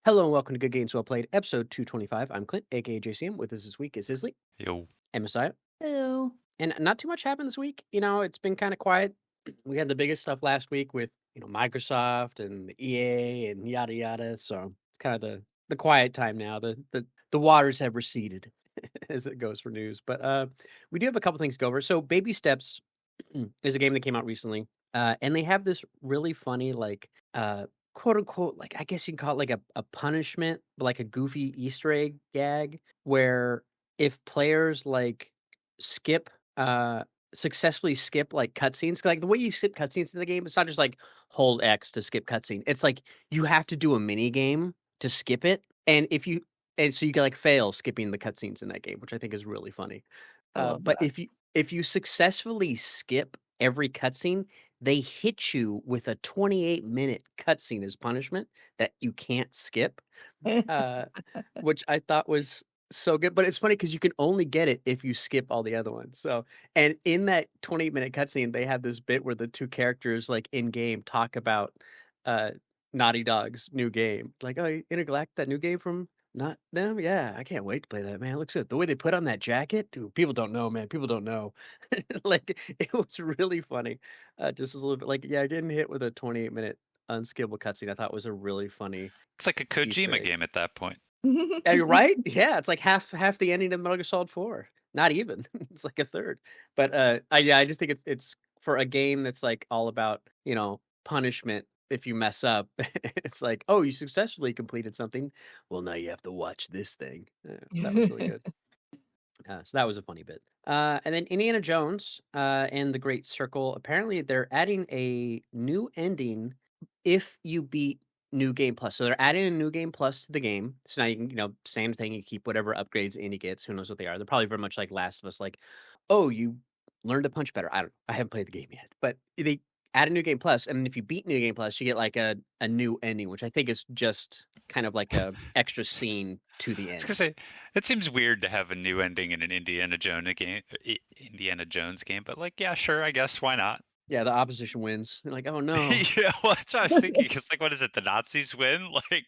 Hello and welcome to Good Games Well Played, episode 225. I'm Clint, aka JCM. With us this week is Isli Yo. and Messiah. Hello. And not too much happened this week. It's been kind of quiet. We had the biggest stuff last week with, Microsoft and the EA and yada yada. So it's kind of the quiet time now. The waters have receded as it goes for news. But we do have a couple things to go over. So Baby Steps is a game that came out recently. And they have this really funny, quote unquote, like I guess you can call it like a punishment, but like a goofy Easter egg gag where if players skip successfully skip like cutscenes, 'cause, like the way you skip cutscenes in the game, it's not just like hold X to skip cutscene. It's like you have to do a mini game to skip it. And so you can like fail skipping the cutscenes in that game, which I think is really funny. I love But that. if you successfully skip every cutscene, they hit you with a 28-minute cutscene as punishment that you can't skip, uh, which I thought was so good. But it's funny because you can only get it if you skip all the other ones. So, and in that 28-minute cutscene, they have this bit where the two characters, like in game, talk about uh, Naughty Dog's new game. Like, oh, you Intergalactic, that new game from not them? Yeah, I can't wait to play that, man. It looks good. The way they put on that jacket, dude, people don't know, man. People don't know. Like, it was really funny. Just a little bit like, yeah, getting hit with a 28-minute unskippable cutscene, I thought was a really funny It's like a Easter Kojima egg. game at that point. You're right? Yeah, it's like half the ending of Metal Gear Solid 4. Not even. It's like a third. But I just think it's for a game that's like all about, punishment if you mess up. It's like, "Oh, you successfully completed something. Well, now you have to watch this thing." Yeah, that was really good. So that was a funny bit. And then Indiana Jones and the Great Circle. Apparently, they're adding a new ending if you beat New Game Plus. So they're adding a New Game Plus to the game. So now you can, same thing. You keep whatever upgrades Indy gets. Who knows what they are? They're probably very much like Last of Us. Like, oh, you learned to punch better. I don't. I haven't played the game yet, but they add a New Game Plus, and if you beat New Game Plus, you get like a new ending, which I think is just kind of like a extra scene to the I was gonna end. say it seems weird to have a new ending in an Indiana Jones game, but like, yeah, sure, I guess why not? Yeah, the opposition wins. You're like, "Oh, no." Yeah, well, that's what I was thinking. It's like, what is it? The Nazis win? Like,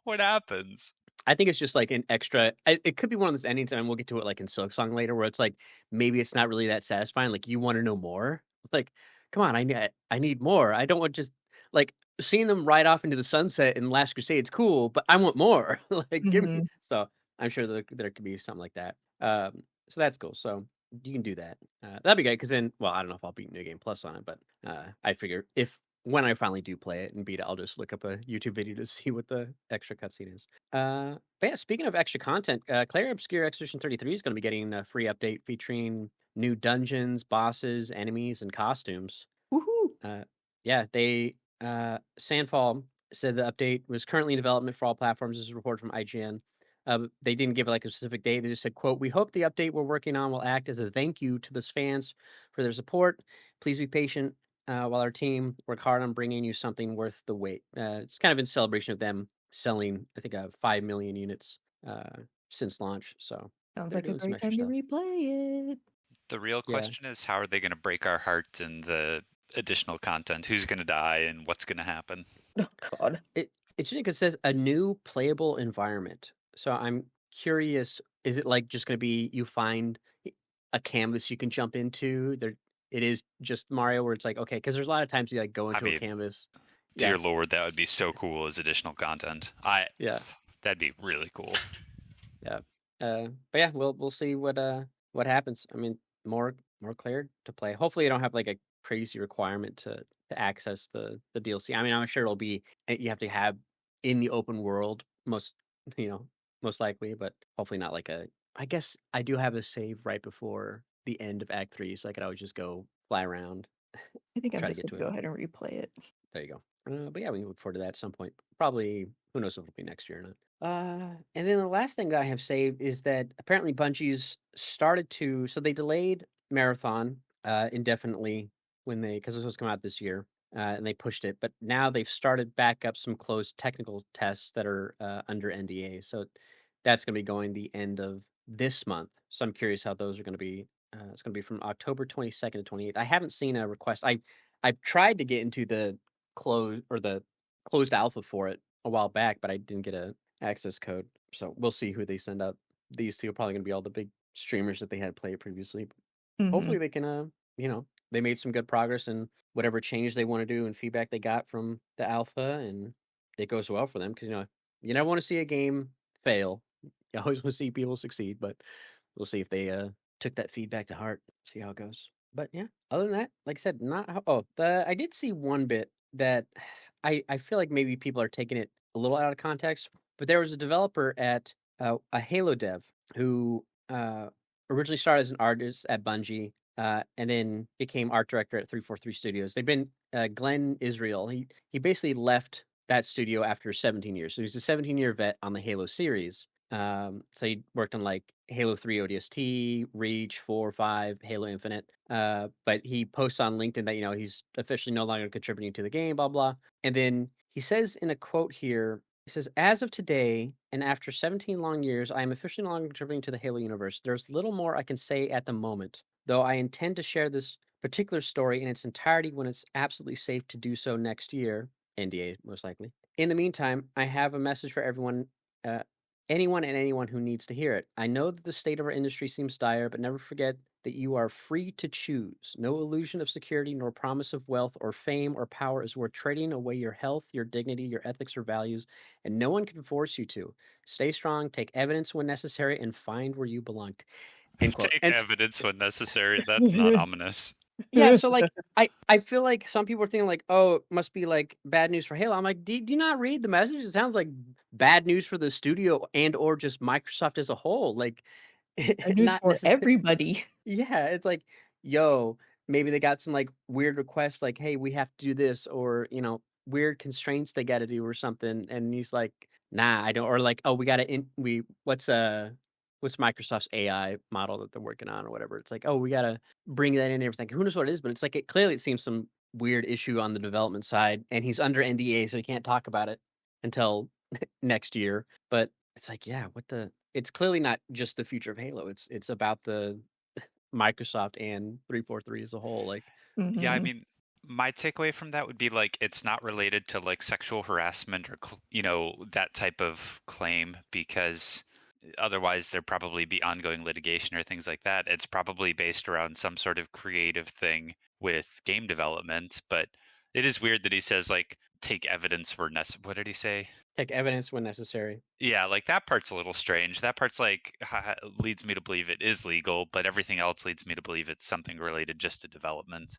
what happens? I think it's just like an extra it could be one of those endings, and we'll get to it, like, in Silksong later, where it's like, maybe it's not really that satisfying, like, you wanna know more? Like, "Come on, I need more. I don't want just" like, seeing them ride off into the sunset in Last Crusade's cool, but I want more. Like, give me Mhm. so, I'm sure there could be something like that. So that's cool. So, you can do that. That'd be great because then well, I don't know if I'll beat New Game Plus on it, but, I figure if when I finally do play it and beat it, I'll just look up a YouTube video to see what the extra cutscene is. But yeah, speaking of extra content, Claire Obscure Expedition 33 is going to be getting a free update featuring new dungeons, bosses, enemies, and costumes. Woohoo! Uh, yeah, Sandfall said the update was currently in development for all platforms. This is a report from IGN. They didn't give like a specific date. They just said, "quote We hope the update we're working on will act as a thank you to those fans for their support. Please be patient while our team work hard on bringing you something worth the wait." It's kind of in celebration of them selling, I think, 5 million units since launch. So Sounds they're like a doing some great extra time to stuff. replay it. The real Yeah. question is, how are they gonna break our heart in the additional content? Who's gonna die and what's gonna happen? Oh god. It's unique. It says a new playable environment. So I'm curious, is it like just going to be you find a canvas you can jump into? There, it is just Mario where it's like okay, because there's a lot of times you like go I into a mean, canvas. Yeah, dear Lord, that would be so cool as additional content. yeah, That'd be really cool. yeah. But yeah, we'll see what happens. I mean, more cleared to play. Hopefully, you don't have like a crazy requirement to access the DLC. I mean, I'm sure it'll be you have to have in the open world most you know most likely, but hopefully not like a. I guess I do have a save right before the end of Act 3, so I could always just go fly around, I think I'm try to just get gonna to go it. ahead and replay it. There you go. But yeah, we can look forward to that at some point. Probably, who knows if it'll be next year or not. And then the last thing that I have saved is that apparently Bungie's started to, so they delayed Marathon indefinitely when because this was coming out this year, and they pushed it. But now they've started back up some closed technical tests that are under NDA. So that's going to be going the end of this month. So I'm curious how those are going to be. It's going to be from October 22nd to 28th. I haven't seen a request. I've tried to get into the closed alpha for it a while back, but I didn't get a access code. So we'll see who they send out. These two are probably gonna be all the big streamers that they had play it previously. Mhm. Hopefully they can they made some good progress in whatever change they want to do and feedback they got from the alpha, and it goes well for them because you never want to see a game fail. You always want to see people succeed, but we'll see if they took that feedback to heart. See how it goes. But yeah, other than that, like I said, not I did see one bit that I feel like maybe people are taking it a little out of context, but there was a developer at a Halo dev who originally started as an artist at Bungie, and then became art director at 343 Studios. They've been Glenn Israel. He basically left that studio after 17 years. So he's a 17-year vet on the Halo series. So he worked on like Halo 3 ODST, Reach, 4, 5, Halo Infinite. But he posts on LinkedIn that he's officially no longer contributing to the game, blah blah. And then he says in a quote here, he says, "As of today, and after 17 long years, I am officially no longer contributing to the Halo universe. There's little more I can say at the moment, though I intend to share this particular story in its entirety when it's absolutely safe to do so next year. NDA, most likely. In the meantime, I have a message for everyone, uh, anyone who needs to hear it. I know that the state of our industry seems dire, but never forget that you are free to choose. No illusion of security nor promise of wealth or fame or power is worth trading away your health, your dignity, your ethics or values, and no one can force you to. Stay strong, take evidence when necessary, and find where you belong." End quote. Take And evidence when necessary. That's not ominous. yeah, so like I feel like some people are thinking like, oh, it must be like bad news for Halo. I'm like, do you not read the message? It sounds like bad news for the studio and or just Microsoft as a whole. Like Bad news not for necessarily. everybody. Yeah, it's like, yo, maybe they got some like weird requests like, hey, we have to do this, or weird constraints they gotta do or something. And he's like, nah, I don't, or like, oh, we gotta what's Microsoft's AI model that they're working on or whatever. It's like, oh, we gotta bring that in and everything. Who knows what it is, but it's like it seems some weird issue on the development side, and he's under NDA, so he can't talk about it until next year. But it's like, yeah, it's clearly not just the future of Halo. It's about the Microsoft and 343 as a whole. Like, Yeah, I Mhm. mean, my takeaway from that would be like it's not related to like sexual harassment or that type of claim because otherwise there'd probably be ongoing litigation or things like that. It's probably based around some sort of creative thing with game development, but it is weird that he says like take evidence for what did he say? take evidence when necessary. Yeah, like that part's a little strange. That part's like leads me to believe it is legal, but everything else leads me to believe it's something related just to development.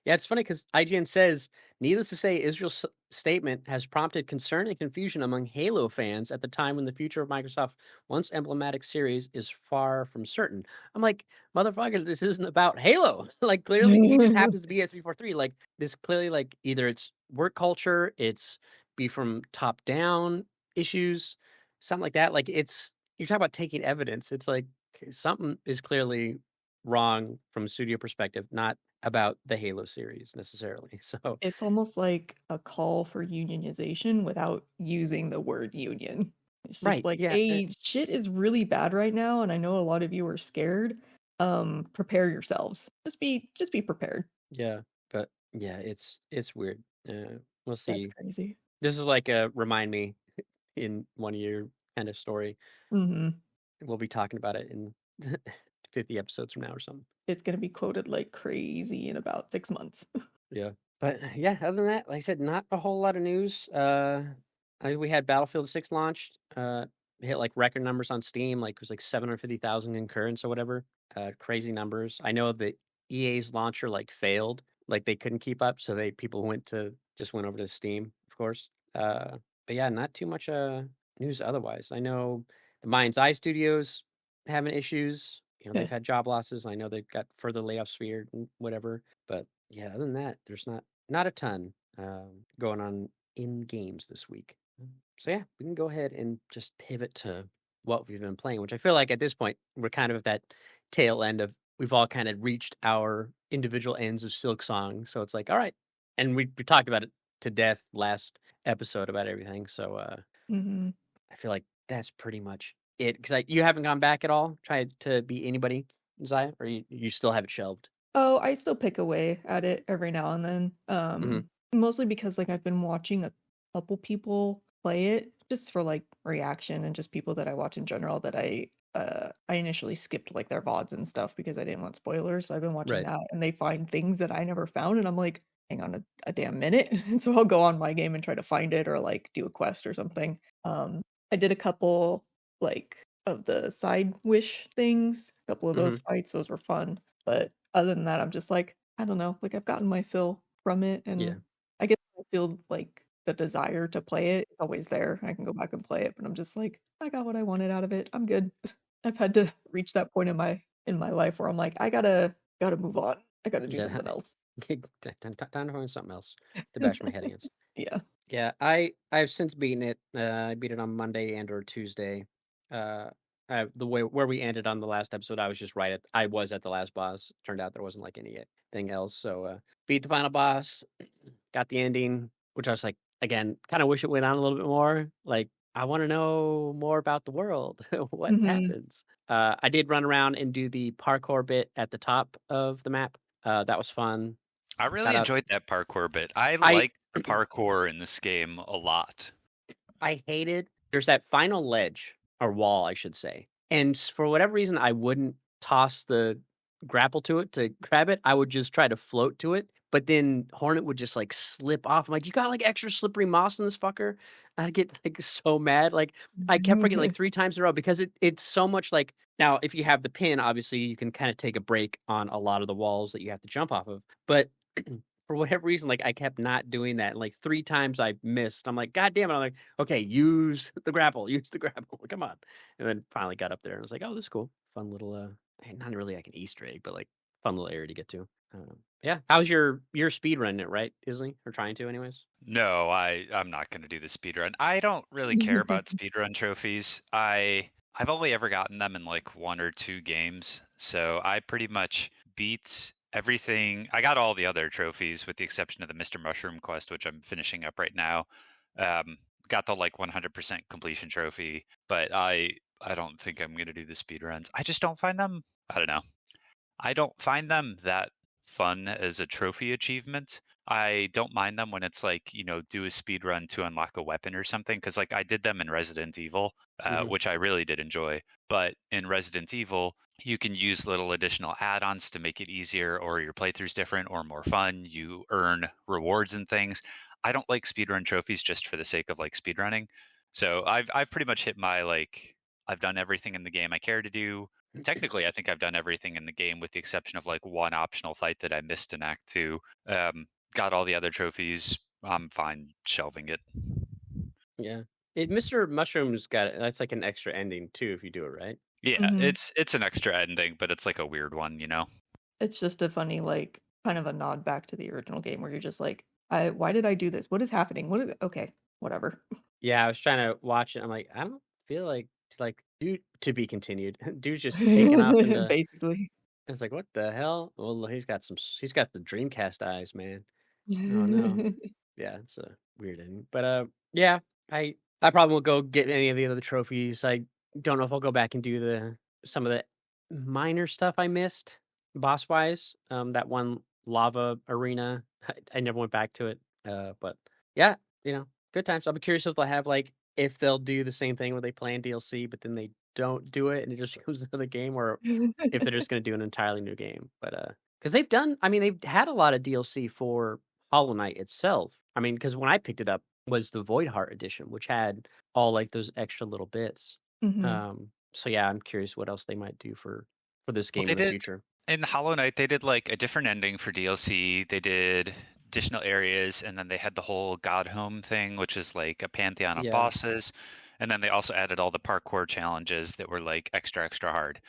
Yeah, it's funny because IGN says, needless to say, Israel's statement has prompted concern and confusion among Halo fans at the time when the future of Microsoft's once emblematic series is far from certain. I'm like, motherfucker, this isn't about Halo. Like, clearly, he just happens to be at 343. Like, this clearly, like, either it's work culture, it's be from top down issues, something like that. Like, you're talking about taking evidence. It's like something is clearly wrong from a studio perspective, not about the Halo series necessarily. So It's almost like a call for unionization without using the word union. It's just right, like, yeah, hey, shit is really bad right now, and I know a lot of you are scared. Prepare yourselves. Just be prepared. yeah, but yeah, it's weird. We'll That's see. crazy. This is like a remind me in 1 year kind of story. Mhm. We'll be talking about it in 50 episodes from now or something. It's gonna be quoted like crazy in about 6 months. Yeah. But yeah, other than that, like I said, not a whole lot of news. We had Battlefield 6 launched. Hit like record numbers on Steam, like it was like 750,000 concurrents or whatever. Crazy numbers. I know that EA's launcher like failed, like they couldn't keep up, so people went over to Steam, of course. But yeah, not too much news otherwise. I know the Mind's Eye Studios having issues. They've had job losses. I know they've got further layoffs feared and whatever. But yeah, other than that, there's not a ton going on in games this week. So yeah, we can go ahead and just pivot to what we've been playing, which I feel like at this point we're kind of at that tail end of we've all kind of reached our individual ends of Silksong. So it's like, all right, and we talked about it to death last episode about everything. So Mhm. I feel like that's pretty much it. Because you haven't gone back at all, tried to be anybody, Zaya, or you still have it shelved. Oh, I still pick away at it every now and then. Hmm. Mostly because like I've been watching a couple people play it just for like reaction and just people that I watch in general that I initially skipped like their VODs and stuff because I didn't want spoilers. So I've been watching Right. that and they find things that I never found and I'm like, hang on a damn minute. And so I'll go on my game and try to find it or like do a quest or something. I did a couple like of the side wish things, a couple of those Mhm. fights, those were fun. But other than that, I'm just like, I don't know, like I've gotten my fill from it Yeah. and I guess I feel like the desire to play it is always there. I can go back and play it, but I'm just like, I got what I wanted out of it. I'm good. I've had to reach that point in my life where I'm like, I gotta move on. I gotta do Yeah. something else. Time to find something else to bash my head against. Yeah. Yeah, I've since beaten it. I beat it on Monday and or Tuesday. Uh, the way where we ended on the last episode, I was at the last boss. Turned out there wasn't like anything else. So beat the final boss, got the ending, which I was like, again, kind of wish it went on a little bit more. Like I want to know more about the world. What Mhm. happens? I did run around and do the parkour bit at the top of the map. That was fun. I really Got out. enjoyed that parkour bit. I I like the parkour in this game a lot. I hated there's that final ledge or wall, I should say. And for whatever reason, I wouldn't toss the grapple to it to grab it. I would just try to float to it. But then Hornet would just like slip off. I'm like, you got like extra slippery moss in this fucker. I'd get like so mad. Like I kept forgetting like 3 times in a row because it's so much like now if you have the pin, obviously you can kind of take a break on a lot of the walls that you have to jump off of. But for whatever reason, like I kept not doing that. And like 3 times I missed. I'm like, God damn it. I'm like, okay, use the grapple, use the grapple. Come on. And then finally got up there and was like, oh, this is cool. Fun little not really like an Easter egg, but like fun little area to get to. Yeah. How's your speed running it, right, Isli? Or trying to anyways? No, I'm not going to do the speedrun. I don't really care about speedrun trophies. I've only ever gotten them in like 1 or 2 games. So I pretty much beat everything. I got all the other trophies with the exception of the Mr. Mushroom quest, which I'm finishing up right now. Um, got the like 100% completion trophy, but I don't think I'm going to do the speedruns. I just don't find them, I don't know. I don't find them that fun as a trophy achievement. I don't mind them when it's like, do a speed run to unlock a weapon or something. Because like I did them in Resident Evil, Hmm. which I really did enjoy. But in Resident Evil, you can use little additional add-ons to make it easier, or your playthrough's different or more fun. You earn rewards and things. I don't like speedrun trophies just for the sake of like speedrunning. So I've pretty much hit my like I've done everything in the game I care to do. Technically, I think I've done everything in the game with the exception of like one optional fight that I missed in Act 2. Got all the other trophies. I'm fine shelving it. Yeah. Mr. Mushroom's got that's like an extra ending too if you do it right. Yeah, Mhm. it's an extra ending, but it's like a weird one. It's just a funny, like, kind of a nod back to the original game where you're just like, why did I do this? What is happening? What is okay, whatever. Yeah, I was trying to watch it. I'm like, I don't feel like dude to be continued. Dude's just taking off into. Basically. It's like, what the hell? Well, he's got the Dreamcast eyes, man. Oh no. Yeah, it's a weird ending. But yeah, I probably won't go get any of the other trophies. I don't know if I'll go back and do some of the minor stuff I missed boss wise. That one lava arena, I never went back to it. But yeah, good times. I'll be curious if they'll have like if they'll do the same thing where they plan DLC, but then they don't do it and it just goes into the game, or if they're just going to do an entirely new game. But because they've had a lot of DLC for Hollow Knight itself. I mean, because when I picked it up was the Void Heart edition, which had all like those extra little bits. Mhm. So yeah, I'm curious what else they might do for this Well, game they in the did future. in Hollow Knight. They did like a different ending for DLC. They did additional areas, and then they had the whole God Home thing, which is like a pantheon of Yeah, bosses. And then they also added all the parkour challenges that were like extra hard.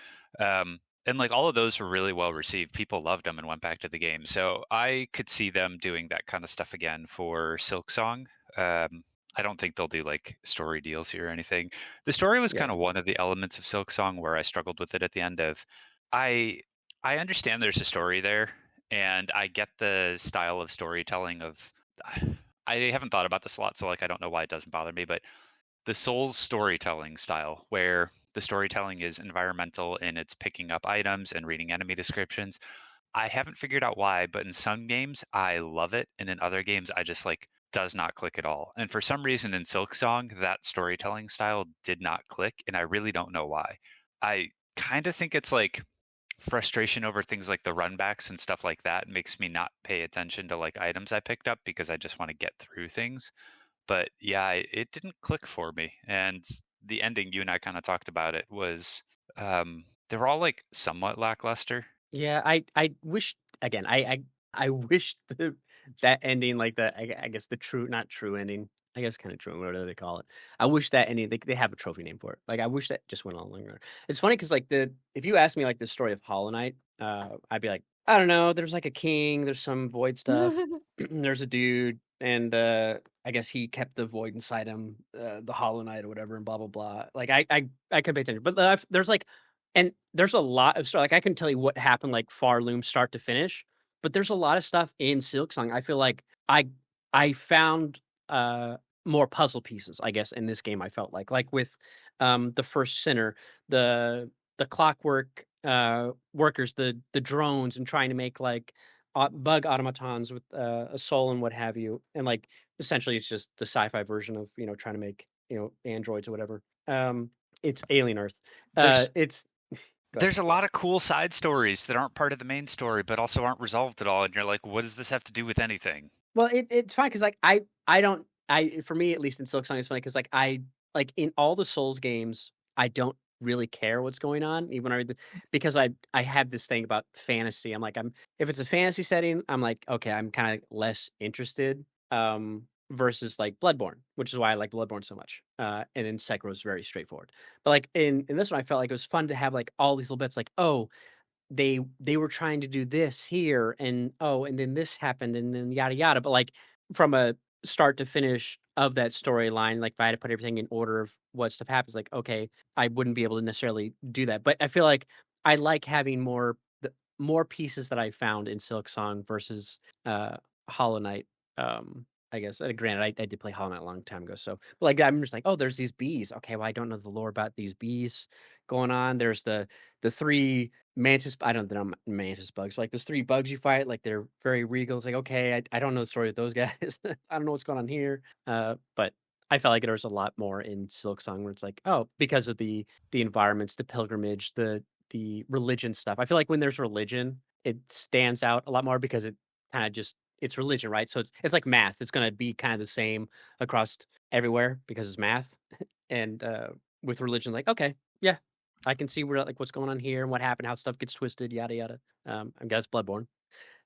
And like all of those were really well received. People loved them and went back to the game. So I could see them doing that kind of stuff again for Silksong. I don't think they'll do like story deals here or anything. The story was kind yeah, of one of the elements of Silksong where I struggled with it at the end of I I understand there's a story there, and I get the style of storytelling of I haven't thought about this a lot, so like I don't know why it doesn't bother me, but the Souls storytelling style, where the storytelling is environmental and it's picking up items and reading enemy descriptions. I haven't figured out why, but in some games I love it, and in other games I just like does not click at all. And for some reason in Silksong, that storytelling style did not click, and I really don't know why. I kind of think it's like frustration over things like the runbacks and stuff like that makes me not pay attention to like items I picked up because I just want to get through things. But yeah, it didn't click for me. And the ending, you and I kind of talked about it, was they were all like somewhat lackluster. Yeah, I wish again. I wish that ending, like I guess the true, not true ending. I guess kind of true, whatever they call it. I wish that ending. They have a trophy name for it. Like I wish that just went on longer. It's funny because like the if you ask me like the story of Hollow Knight, I'd be like, I don't know. There's like a king. There's some void stuff. There's a dude, and I guess he kept the void inside him, the Hollow Knight or whatever, and blah blah blah. Like I could pay attention, but there's like and there's a lot of stuff, like, I can tell you what happened, like, Farloom start to finish, but there's a lot of stuff in Silksong. I feel like I found, more puzzle pieces, I guess, in this game, I felt like with, the first Sinner, the clockwork, workers, the drones, and trying to make, like, bug automatons with, a soul and what have you, and, like, essentially, it's just the sci-fi version of, trying to make, androids or whatever. It's Alien Earth. There's It's Go ahead. there's a lot of cool side stories that aren't part of the main story, but also aren't resolved at all. And you're like, what does this have to do with anything? Well, it's fine because like, I don't I for me, at least in Silksong, it's funny because like, like, in all the Souls games, I don't really care what's going on, even when I read the because I have this thing about fantasy. I'm like, if it's a fantasy setting, I'm like, "Okay, I'm kinda less interested," versus, like, Bloodborne, which is why I like Bloodborne so much, and then Sekiro is very straightforward. But, like, in this one, I felt like it was fun to have, like, all these little bits, like, "Oh, they were trying to do this here, and oh, and then this happened, and then yada yada." But like from a start to finish of that storyline, like if I had to put everything in order of what stuff happens, like okay, I wouldn't be able to necessarily do that. But I feel like I like having more pieces that I found in Silk Song versus Hollow Knight. I guess granted, I did play Hollow Knight a long time ago, so but like I'm just like, oh, there's these bees. Okay, well, I don't know the lore about these bees going on. There's the three mantis. I don't know mantis bugs. Like there's three bugs you fight. Like they're very regal. It's like okay, I don't know the story of those guys. I don't know what's going on here. But I felt like there was a lot more in Silksong where it's like oh because of the environments, the pilgrimage, the religion stuff. I feel like when there's religion, it stands out a lot more because it kind of just it's religion, right? So it's like math. It's going to be kind of the same across everywhere because it's math. And with religion, like okay, yeah, I can see where like what's going on here and what happened, how stuff gets twisted, yada yada. I guess Bloodborne.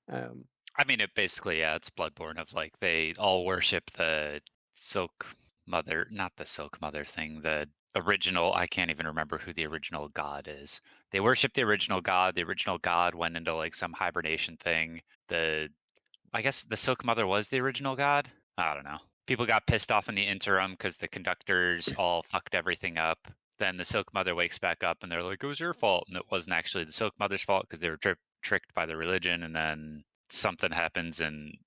Um, I mean, it basically, yeah, it's Bloodborne of like they all worship the Silk Mother, not the Silk Mother thing, the original. I can't even remember who the original god is. They worship the original god. The original god went into like some hibernation thing. I guess the Silk Mother was the original god. I don't know. People got pissed off in the interim because the conductors all fucked everything up. Then the Silk Mother wakes back up and they're like, it was your fault. And it wasn't actually the Silk Mother's fault because they were tricked by the religion. And then something happens and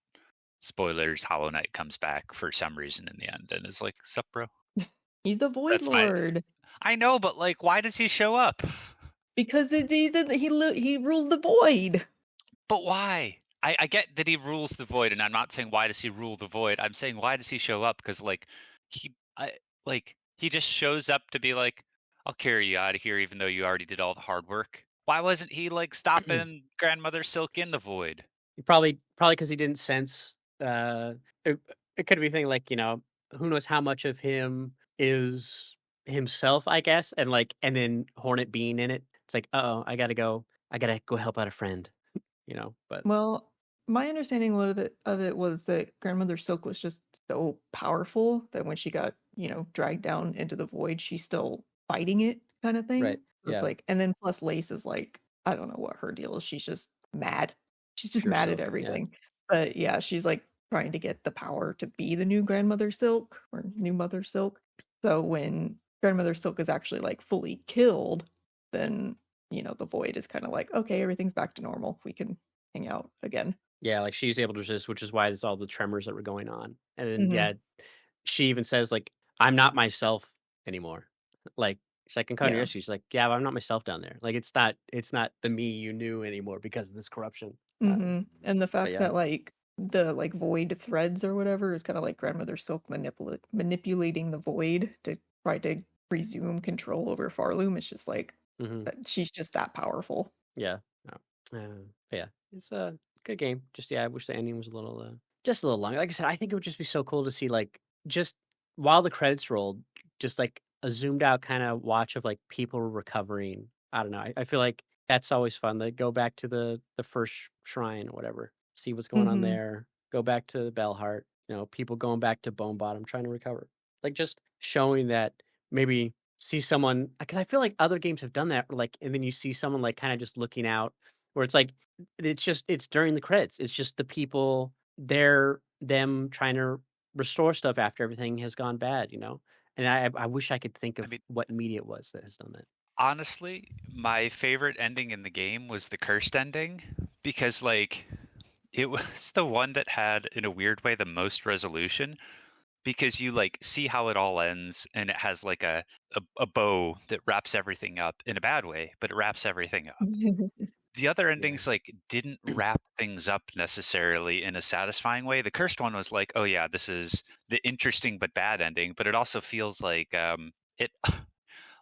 spoilers, Hollow Knight comes back for some reason in the end and is like, sup, bro? He's the Void That's my. Lord I know, but like, why does he show up? because he rules the void. But why? I get that he rules the void, and I'm not saying why does he rule the void. I'm saying why does he show up? Because like he just shows up to be like, I'll carry you out of here, even though you already did all the hard work. Why wasn't he like stopping Grandmother Silk in the void? probably because he didn't sense. Uh, it, it could be thing like who knows how much of him is himself, I guess, and like and then Hornet being in it. It's like, oh, I gotta go. I gotta go help out a friend. But Well, my understanding of it was that Grandmother Silk was just so powerful that when she got, dragged down into the void, she's still fighting it kind of right, thing. So it's yeah, like, and then plus Lace is like, I don't know what her deal is. She's just mad. She's just pure mad at silk, yeah. everything. But yeah, she's like trying to get the power to be the new Grandmother Silk or new Mother Silk. So when Grandmother Silk is actually like fully killed, then the void is kind of like, okay, everything's back to normal. We can hang out again. Yeah, like, she's able to resist, which is why there's all the tremors that were going on, and then, Mhm. yeah, she even says, like, "I'm not myself anymore." Like, she's like, "In Yeah. continuity," she's like, "Yeah, but I'm not myself down there." Like, it's not the me you knew anymore because of this corruption, Mhm. And the but fact yeah. that, like, the like void threads or whatever is kind of like Grandmother Silk manipulating the void to try to resume control over Farloom. It's just like Hmm. she's just that powerful. Yeah. Yeah. It's a good game. Just I wish the ending was just a little longer. Like I said, I think it would just be so cool to see like just while the credits rolled, just like a zoomed out kind of watch of like people recovering. I don't know. I feel like that's always fun. To go back to the first shrine or whatever, see what's going on Hmm. there. Go back to Bellheart. People going back to Bone Bottom trying to recover. Like just showing that maybe see someone because I feel like other games have done that. Like, and then you see someone like kind of just looking out where it's like it's during the credits. It's just the people there, them trying to restore stuff after everything has gone bad. And I wish I could think I of mean, what media it was that has done that. honestly, my favorite ending in the game was the cursed ending because like it was the one that had in a weird way the most resolution because you like see how it all ends and it has like a bow that wraps everything up in a bad way, but it wraps everything up. The other Yeah. endings like didn't wrap things up necessarily in a satisfying way. The cursed one was like, oh yeah, this is the interesting but bad ending, but it also feels like it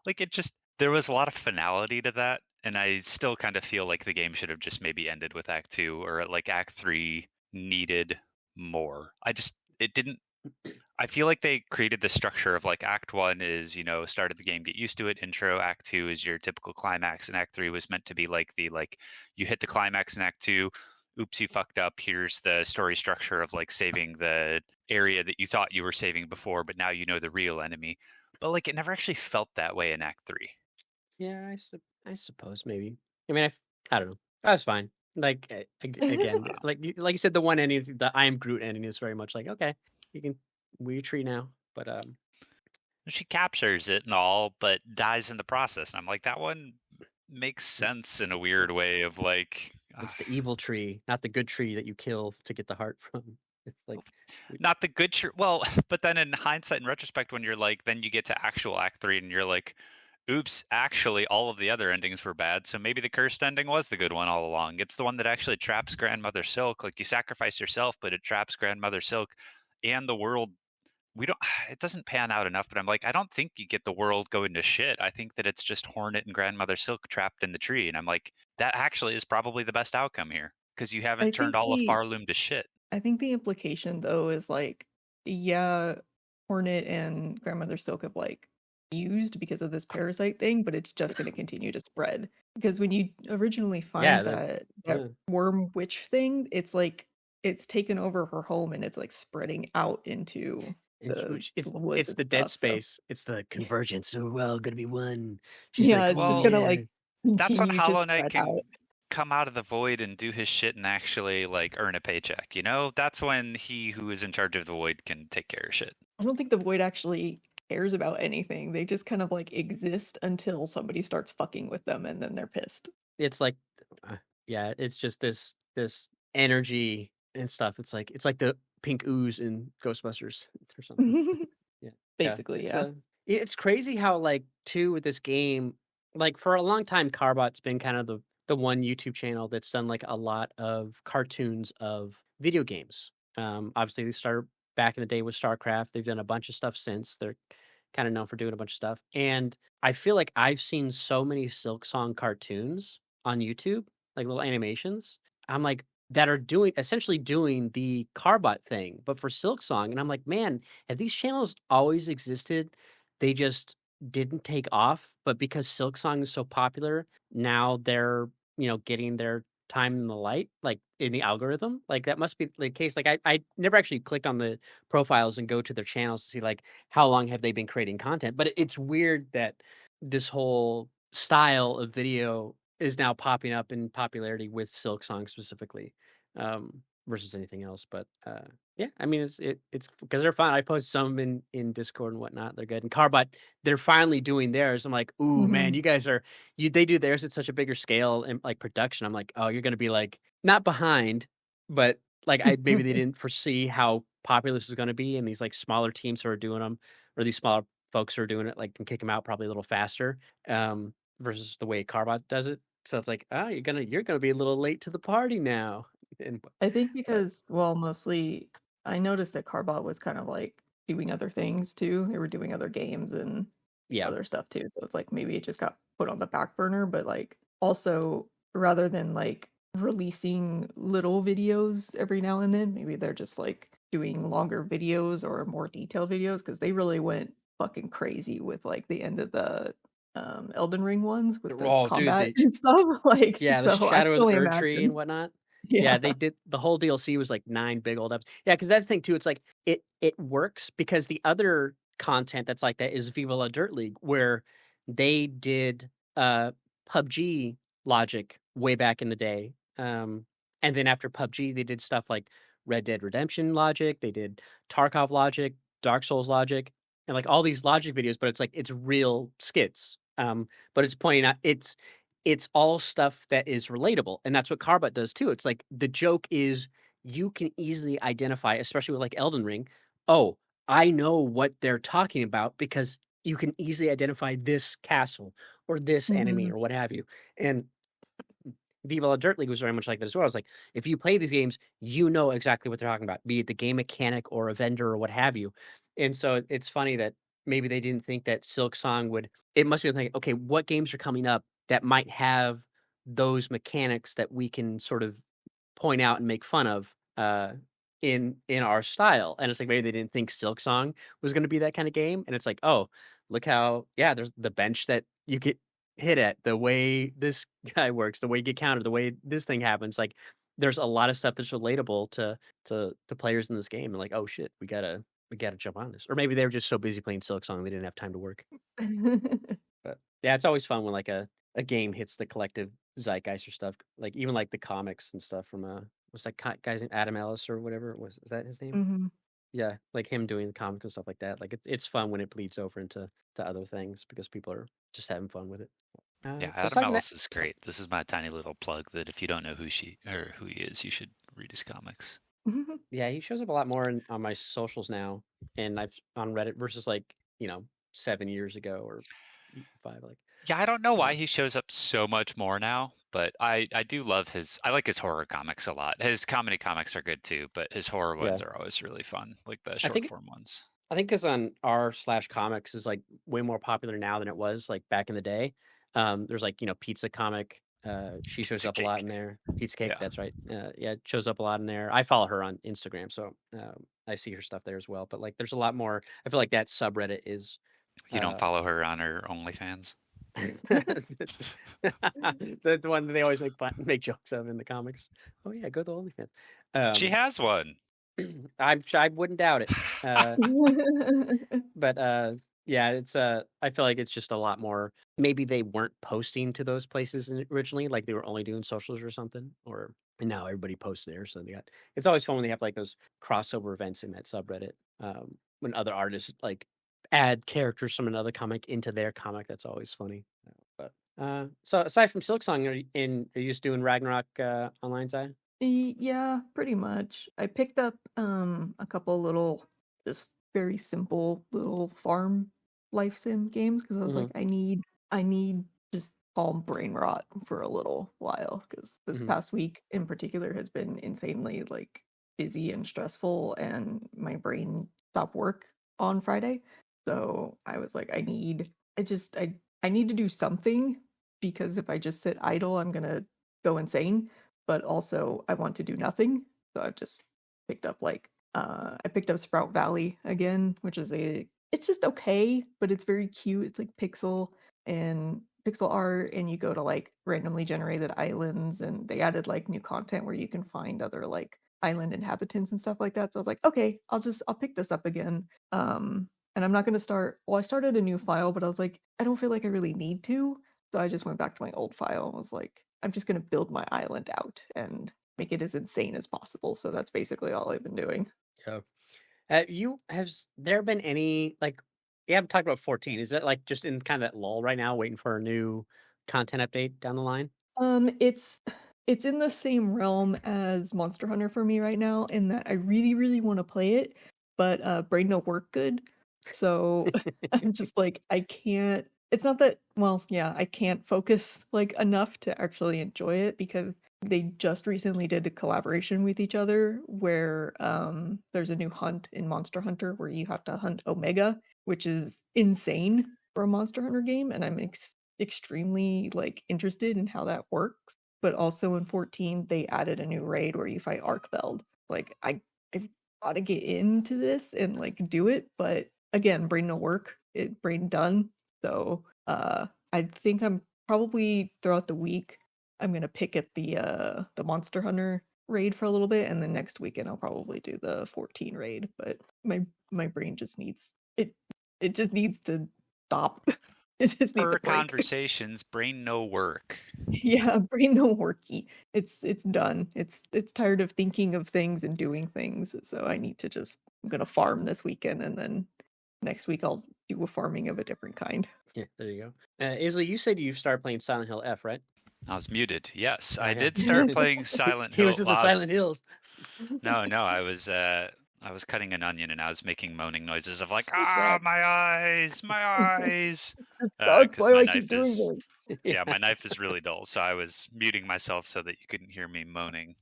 like it just there was a lot of finality to that, and I still kind of feel like the game should have just maybe ended with Act 2 or like Act 3 needed more. It didn't I feel like they created the structure of like Act 1 is, start of the game, get used to it, intro, Act 2 is your typical climax, and Act 3 was meant to be like you hit the climax in Act 2, oops, you fucked up, here's the story structure of like saving the area that you thought you were saving before, but now you know the real enemy. But like it never actually felt that way in Act 3. Yeah, I suppose maybe. I mean, I don't know. That was fine. Like again, like you said, the one ending, the I am Groot ending, is very much like okay, you can we're your tree now. But She captures it and all, but dies in the process. And I'm like, that one makes it- sense in a weird way of like it's the evil tree, not the good tree that you kill to get the heart from. It's like, we- not the good well, but then in hindsight and retrospect when you're like then you get to actual act 3 and you're like, oops, actually all of the other endings were bad, so maybe the cursed ending was the good one all along. It's the one that actually traps Grandmother Silk. Like you sacrifice yourself, but it traps Grandmother Silk and the world. We don't It doesn't pan out enough, but I'm like, I don't think you get the world going to shit. I think that it's just Hornet and Grandmother Silk trapped in the tree, and I'm like, that actually is probably the best outcome here because you I haven't turned think all of the Farloom to shit. I think the implication though is like, yeah, Hornet and Grandmother Silk have like used because of this parasite thing, but it's just going to continue to spread. Because when you originally yeah, find that yeah. worm witch thing, it's like it's taken over her home and it's like spreading out into And the which it's woods it's and the dead stuff. So space. It's the convergence. Oh, well, gonna be one. She's yeah, like, it's oh just Well, gonna yeah. like that's when continue to Hollow Knight spread can out. come out of the void and do his shit and actually like earn a paycheck. That's when he who is in charge of the void can take care of shit. I don't think the void actually cares about anything. They just kind of like exist until somebody starts fucking with them and then they're pissed. It's like, yeah, it's just this energy and stuff. It's like the pink ooze in Ghostbusters or something. Yeah, yeah. Basically, yeah. It's crazy how like too with this game, like for a long time, Carbot's been kind of the one YouTube channel that's done like a lot of cartoons of video games. Obviously they started back in the day with StarCraft. They've done a bunch of stuff since. They're kind of known for doing a bunch of stuff. And I feel like I've seen so many Silksong cartoons on YouTube, like little animations. I'm like that are essentially doing the Carbot thing, but for Silksong. And I'm like, man, have these channels always existed? They just didn't take off, but because Silksong is so popular, now they're, getting their time in the light, like in the algorithm. Like that must be the case. Like I never actually clicked on the profiles and go to their channels to see like how long have they been creating content. But it's weird that this whole style of video is now popping up in popularity with Silksong specifically, versus anything else. But yeah, I mean it's because they're fun. I post some in Discord and whatnot. They're good. And Carbot, they're finally doing theirs. I'm like, ooh man, Mhm. you guys are they do theirs at such a bigger scale and like production. I'm like, oh, you're gonna be like not behind, but like I maybe they didn't foresee how popular this is gonna be, and these like smaller teams who are doing them, or these smaller folks who are doing it, like can kick them out probably a little faster, versus the way Carbot does it. So it's like, oh, you're gonna be a little late to the party now. And I think because, well, mostly I noticed that Carbot was kind of like doing other things too. They were doing other games and yeah, other stuff too. So it's like maybe it just got put on the back burner, but like also rather than like releasing little videos every now and then, maybe they're just like doing longer videos or more detailed videos because they really went fucking crazy with like the end of the Elden Ring ones with the oh, dude, combat and stuff. Like, yeah, the so I can Shadow of the only Erd Tree and imagine. whatnot. Yeah. Yeah, they did the whole DLC was like 9 big old episodes. Yeah, because that's the thing too. It's like it works because the other content that's like that is Viva La Dirt League, where they did PUBG logic way back in the day. And then after PUBG, they did stuff like Red Dead Redemption logic, they did Tarkov logic, Dark Souls logic, and like all these logic videos, but it's like it's real skits. But it's pointing out it's all stuff that is relatable, and that's what Carbot does too. It's like the joke is you can easily identify, especially with like Elden Ring. Oh, I know what they're talking about because you can easily identify this castle or this enemy Mhm. or what have you. And Viva La Dirt League was very much like that as well. It's like if you play these games, you know exactly what they're talking about, be it the game mechanic or a vendor or what have you. And so it's funny that maybe they didn't think that Silksong would. It must be thinking, okay, what games are coming up that might have those mechanics that we can sort of point out and make fun of in our style. And it's like maybe they didn't think Silksong was going to be that kind of game. And it's like, oh, look how there's the bench that you get hit at, the way this guy works, the way you get countered, the way this thing happens. Like there's a lot of stuff that's relatable to players in this game. And like, oh shit, we gotta jump on this. Or maybe they were just so busy playing Silksong they didn't have time to work. But yeah, it's always fun when like a game hits the collective zeitgeist or stuff. Like even like the comics and stuff from what's that guy's name? Adam Ellis or whatever it was. Is that his name? Mhm. Yeah, like him doing the comics and stuff like that. Like it's fun when it bleeds over into other things because people are just having fun with it. Yeah, Adam Aside from that, Ellis is great. This is my tiny little plug that if you don't know who she or who he is, you should read his comics. yeah, he shows up a lot more on my socials now, and I've on Reddit versus like 7 years ago or 5. Like, Yeah, I don't know why uh, he shows up so much more now, but I do love I like his horror comics a lot. His comedy comics are good too, but his horror yeah, ones are always really fun, like the I short think form ones. I think because on r/comics is like way more popular now than it was like back in the day. There's like Pizza Comic. She shows Pizza up a lot cake. in there. Pizza Cake, Yeah. that's right. Yeah, it shows up a lot in there. I follow her on Instagram, so I see her stuff there as well. But like, there's a lot more. I feel like that subreddit is. You don't Uh, follow her on her OnlyFans? the one that they always make jokes of in the comics. Oh yeah, go to OnlyFans. She Um, has one. I wouldn't doubt it. But yeah, it's I feel like it's just a lot more. Maybe they weren't posting to those places originally, like they were only doing socials or something, or and now everybody posts there. So they got. It's always fun when they have like those crossover events in that subreddit. When other artists like add characters from another comic into their comic, that's always funny. But so aside from Silksong, are you just doing Ragnarok online side? Yeah, pretty much. I picked up a couple little just very simple little farm life sim games because I was Hmm. like I need just calm brain rot for a little while because this Hmm. past week in particular has been insanely like busy and stressful and my brain stopped work on Friday. So I was like I need to do something because if I just sit idle I'm gonna go insane, but also I want to do nothing. So I've just picked up I picked up Sprout Valley again, which is it's just okay, but it's very cute. It's like pixel art and you go to like randomly generated islands and they added like new content where you can find other like island inhabitants and stuff like that. So I was like, okay, I'll pick this up again. And I'm not going to start well, I started a new file, but I was like, I don't feel like I really need to. So I just went back to my old file and was like, I'm just going to build my island out and make it as insane as possible. So that's basically all I've been doing. Yeah. There been any like you haven't talked about 14? Is it like just in kind of that lull right now, waiting for a new content update down the line? It's in the same realm as Monster Hunter for me right now in that I really, really want to play it, but brain don't work good. So I'm just like I can't it's not that well, yeah, I can't focus like enough to actually enjoy it because they just recently did a collaboration with each other where there's a new hunt in Monster Hunter where you have to hunt Omega, which is insane for a Monster Hunter game, and I'm extremely like interested in how that works. But also in 14, they added a new raid where you fight Arkveld. Like I've got to get into this and like do it, but again, brain no work, it brain done. So I think I'm probably throughout the week I'm gonna pick at the Monster Hunter raid for a little bit, and then next weekend I'll probably do the 14 raid. But my brain just needs it. It just needs to stop. It just needs a Per break. conversations, brain no work. Yeah, brain no worky. It's done. It's tired of thinking of things and doing things. So I need to just I'm gonna farm this weekend, and then next week I'll do a farming of a different kind. Yeah, there you go. Isli, you said you started playing Silent Hill F, right? I was muted. Yes, I Okay. did start playing Silent He Hill was in the last. Silent Hills. No, I was cutting an onion and I was making moaning noises of like, So sad. my eyes, my eyes. This sucks. Because Why do my I keep knife doing is, this? yeah, my knife is really dull. So I was muting myself so that you couldn't hear me moaning.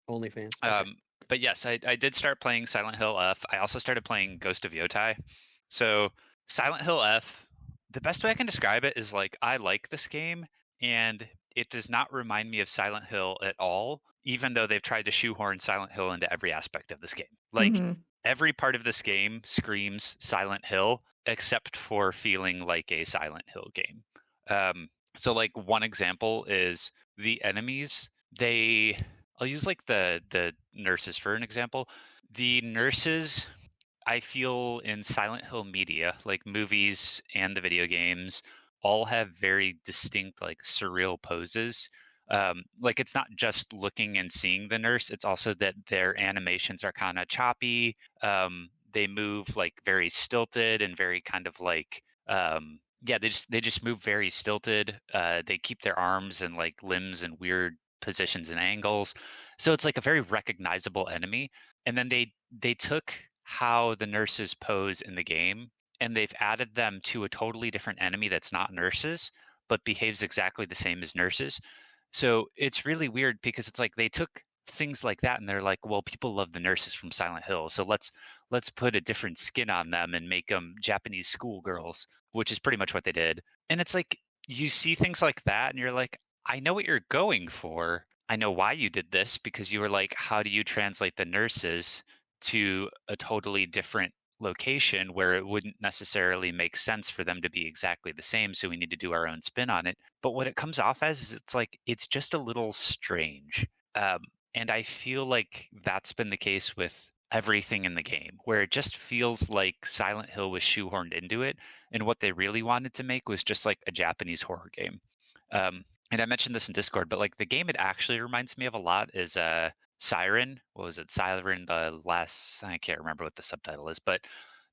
OnlyFans. Okay. But yes, I did start playing Silent Hill F. I also started playing Ghost of Yotai. So Silent Hill F, the best way I can describe it is like I like this game and it does not remind me of Silent Hill at all, even though they've tried to shoehorn Silent Hill into every aspect of this game. Like Mhm. every part of this game screams Silent Hill except for feeling like a Silent Hill game. So like one example is the enemies, I'll use like the nurses for an example. The nurses I feel in Silent Hill media, like movies and the video games, all have very distinct, like surreal poses. Like it's not just looking and seeing the nurse; it's also that their animations are kind of choppy. They move like very stilted and very kind of like yeah, they just move very stilted. They keep their arms and like limbs in weird positions and angles, so it's like a very recognizable enemy. And then they took how the nurses pose in the game and they've added them to a totally different enemy that's not nurses but behaves exactly the same as nurses. So it's really weird because it's like they took things like that and they're like, well, people love the nurses from Silent Hill, so let's put a different skin on them and make them Japanese schoolgirls, which is pretty much what they did. And it's like you see things like that and you're like, I know what you're going for. I know why you did this, because you were like, how do you translate the nurses to a totally different location where it wouldn't necessarily make sense for them to be exactly the same, so we need to do our own spin on it. But what it comes off as is it's like it's just a little strange. And I feel like that's been the case with everything in the game, where it just feels like Silent Hill was shoehorned into it, and what they really wanted to make was just like a Japanese horror game. And I mentioned this in Discord, but like the game it actually reminds me of a lot is Siren. What was it? Siren, the last, I can't remember what the subtitle is, but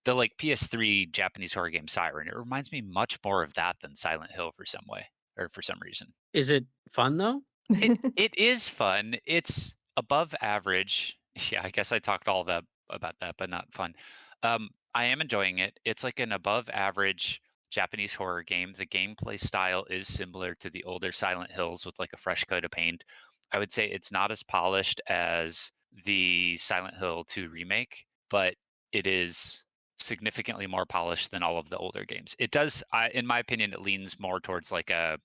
the like PS3 Japanese horror game Siren. It reminds me much more of that than Silent Hill for some way, or for some reason. Is it fun though? It is fun. It's above average. Yeah, I guess I talked all that about that, but not fun. I am enjoying it. It's like an above average Japanese horror game. The gameplay style is similar to the older Silent Hills with like a fresh coat of paint. I would say it's not as polished as the Silent Hill 2 remake, but it is significantly more polished than all of the older games. It does, in my opinion, it leans more towards like a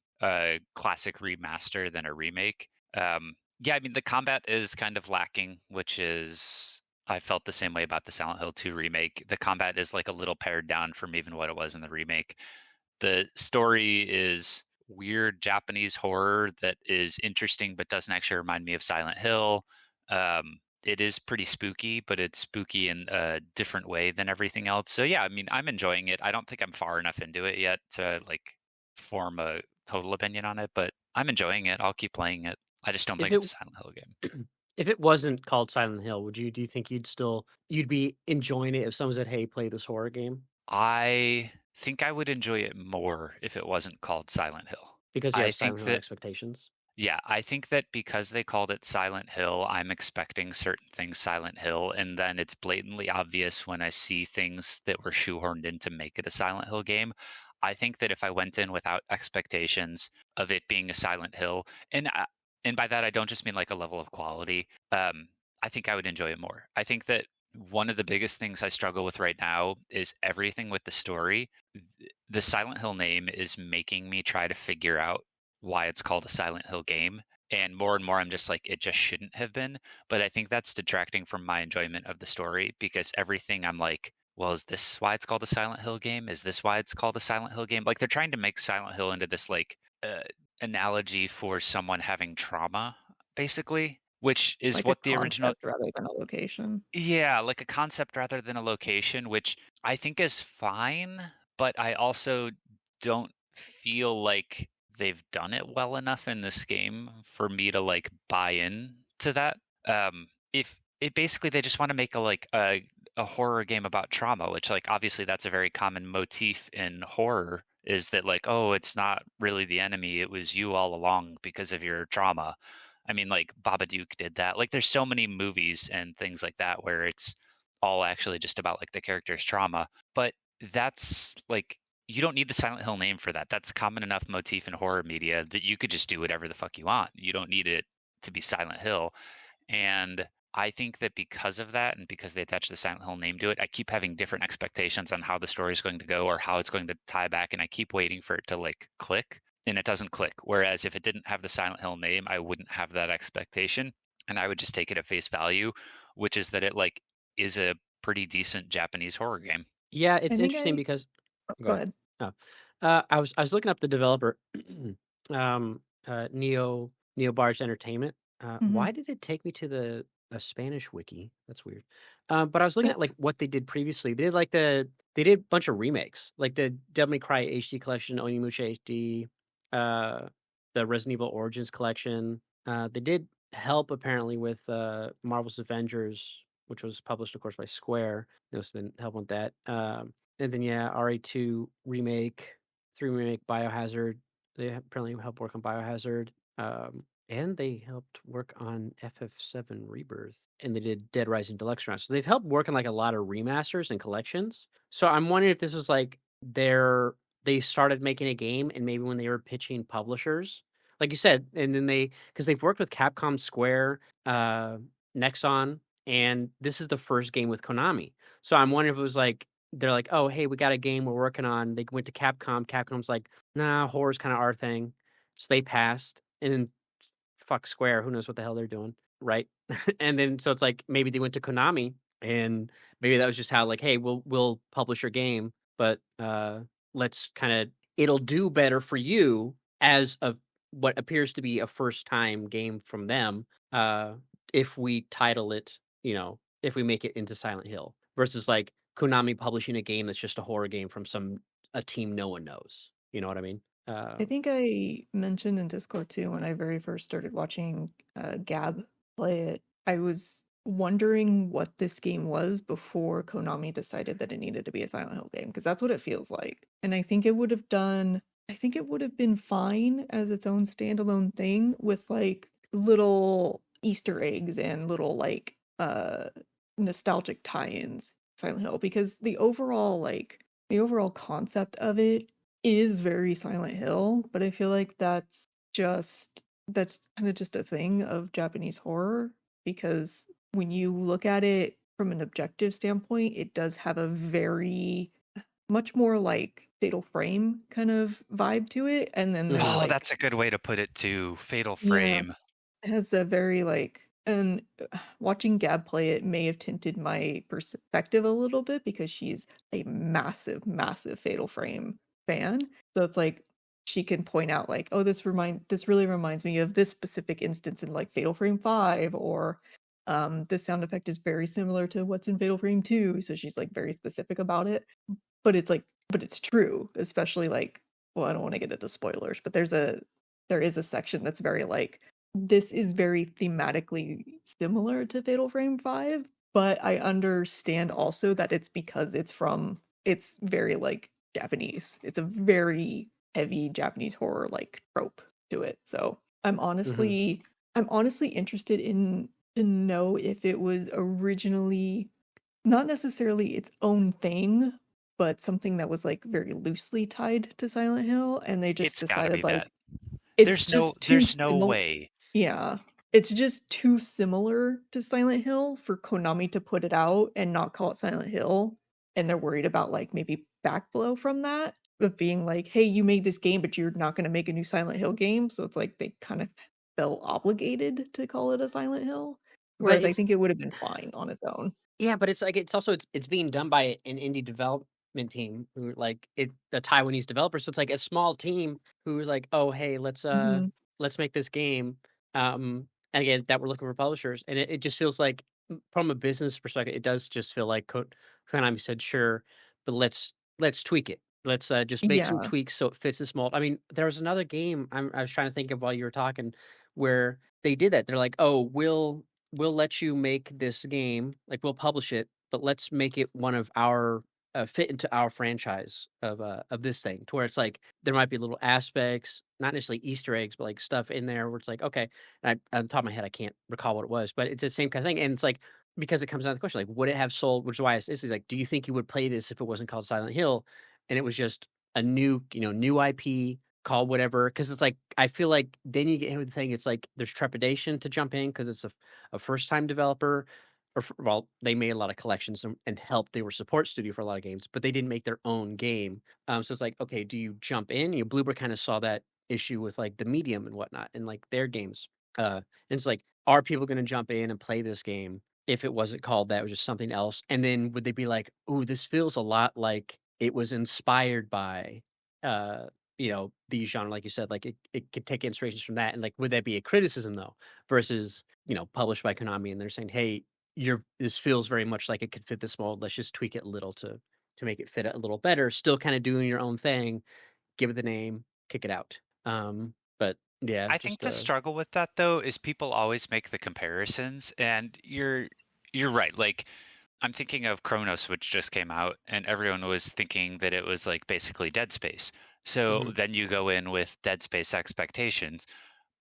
classic remaster than a remake. Yeah, I mean the combat is kind of lacking, which is I felt the same way about the Silent Hill 2 remake. The combat is like a little pared down from even what it was in the remake. The story is weird Japanese horror that is interesting but doesn't actually remind me of Silent Hill. It is pretty spooky, but it's spooky in a different way than everything else. So yeah, I mean, I'm enjoying it. I don't think I'm far enough into it yet to like form a total opinion on it, but I'm enjoying it. I'll keep playing it. I just don't If think it it's a Silent Hill game. if it wasn't called Silent Hill, do you think you'd be enjoying it if someone said, "Hey, play this horror game"? I think I would enjoy it more if it wasn't called Silent Hill. Because you I have Silent think Hill that expectations? Yeah, I think that because they called it Silent Hill, I'm expecting certain things Silent Hill, and then it's blatantly obvious when I see things that were shoehorned in to make it a Silent Hill game. I think that if I went in without expectations of it being a Silent Hill, and and by that I don't just mean like a level of quality. I think I would enjoy it more. I think that one of the biggest things I struggle with right now is everything with the story. The Silent Hill name is making me try to figure out why it's called a Silent Hill game. And more, I'm just like, it just shouldn't have been. But I think that's detracting from my enjoyment of the story because everything I'm like, well, is this why it's called a Silent Hill game? Is this why it's called a Silent Hill game? Like they're trying to make Silent Hill into this like analogy for someone having trauma, basically, which is Like a what the original, concept rather than a location. yeah, like a concept rather than a location, which I think is fine, but I also don't feel like they've done it well enough in this game for me to like buy in to that. If it basically they just want to make a like a horror game about trauma, which like obviously that's a very common motif in horror is that like, oh, it's not really the enemy, it was you all along because of your trauma. I mean, like Babadook did that. Like, there's so many movies and things like that where it's all actually just about like the character's trauma. But that's like, you don't need the Silent Hill name for that. That's common enough motif in horror media that you could just do whatever the fuck you want. You don't need it to be Silent Hill. And I think that because of that and because they attach the Silent Hill name to it, I keep having different expectations on how the story is going to go or how it's going to tie back. And I keep waiting for it to like click and it doesn't click. Whereas if it didn't have the Silent Hill name, I wouldn't have that expectation. And I would just take it at face value, which is that it like is a pretty decent Japanese horror game. Yeah, I it's think interesting I because go go ahead. ahead. Oh. I was looking up the developer, Neo Barge Entertainment. Mhm. Why did it take me to the a Spanish wiki? That's weird. But I was looking at like what they did previously. They did a bunch of remakes, like the Devil May Cry HD collection, Onimusha HD, the Resident Evil Origins collection. They did help apparently with Marvel's Avengers, which was published, of course, by Square. They've been helping with that. And then yeah, RA2 remake, 3 remake, Biohazard. They apparently helped work on Biohazard. And they helped work on FF7 Rebirth. And they did Dead Rising Deluxe Round. So they've helped work on like a lot of remasters and collections. So I'm wondering if this was like they started making a game and maybe when they were pitching publishers, like you said, and then because they've worked with Capcom, Square, Nexon, and this is the first game with Konami. So I'm wondering if it was like they're like, "Oh, hey, we got a game we're working on." They went to Capcom. Capcom's like, "Nah, horror's kind of our thing." So they passed, and then fuck Square, who knows what the hell they're doing, right? And then so it's like maybe they went to Konami, and maybe that was just how like, "Hey, we'll publish your game, but let's kind of it'll do better for you as a what appears to be a first time game from them if we title it, if we make it into Silent Hill versus like Konami publishing a game that's just a horror game from a team no one knows. You know what I mean? I think I mentioned in Discord too when I very first started watching Gab play it. I was wondering what this game was before Konami decided that it needed to be a Silent Hill game because that's what it feels like. And I think it would have been fine as its own standalone thing with like little Easter eggs and little like nostalgic tie-ins Silent Hill because the overall concept of it is very Silent Hill, but I feel like that's kind of just a thing of Japanese horror because when you look at it from an objective standpoint, it does have a very much more like Fatal Frame kind of vibe to it. And then there's Oh, Mhm. like, that's a good way to put it too. Fatal yeah, Frame. it has a very like, and watching Gab play it may have tinted my perspective a little bit because she's a massive, massive Fatal Frame fan. So it's like she can point out like, oh, this really reminds me of this specific instance in like Fatal Frame 5, or this sound effect is very similar to what's in Fatal Frame 2. So she's like very specific about it. But it's like, but it's true, especially like, well, I don't want to get into spoilers, but there is a section that's very like this is very thematically similar to Fatal Frame 5, but I understand also that it's because it's very like Japanese. It's a very heavy Japanese horror like trope to it. So Mhm. I'm honestly interested in to know if it was originally not necessarily its own thing, but something that was like very loosely tied to Silent Hill, and they just It's got to decided be like that. it's just too There's no similar. way. Yeah. It's just too similar to Silent Hill for Konami to put it out and not call it Silent Hill, and they're worried about, like, maybe backblow from that, of being like, "Hey, you made this game, but you're not gonna make a new Silent Hill game," so it's like they kind of felt obligated to call it a Silent Hill, But whereas I it's think it would have been fine on its own. yeah, but it's like it's also it's being done by an indie development team who like it a Taiwanese developer. So it's like a small team who's like, oh hey, Mhm. let's make this game. And again, that we're looking for publishers, and it just feels like from a business perspective, it does just feel like Konami said, sure, but let's tweak it. Let's just make some Yeah. tweaks so it fits this mold. I mean, there was another game I was trying to think of while you were talking where they did that. They're like, oh, we'll let you make this game, like we'll publish it, but let's make it one of our fit into our franchise of this thing to where it's like there might be little aspects, not necessarily Easter eggs, but like stuff in there where it's like, okay, and on the top of my head, I can't recall what it was, but it's the same kind of thing. And it's like, because it comes down to the question, like, would it have sold, which is why this is like, do you think you would play this if it wasn't called Silent Hill? And it was just a new, new IP call whatever, because it's like I feel like then you get hit with the thing. It's like there's trepidation to jump in because it's a first time developer, well, they made a lot of collections and helped. They were support studio for a lot of games, but they didn't make their own game. So it's like, okay, do you jump in? Bloober kind of saw that issue with like the medium and whatnot, and like their games. And it's like, are people going to jump in and play this game if it wasn't called that? It was just something else. And then would they be like, "Ooh, this feels a lot like it was inspired by, uh, the genre, like you said, like it could take inspirations from that." And like, would that be a criticism though, versus published by Konami and they're saying, "Hey, this feels very much like it could fit this mold. Let's just tweak it a little to make it fit a little better. Still kind of doing your own thing. Give it the name, kick it out." But yeah, I think just the struggle with that though is people always make the comparisons, and you're right. Like I'm thinking of Chronos, which just came out, and everyone was thinking that it was like basically Dead Space. So mhm, then you go in with Dead Space expectations.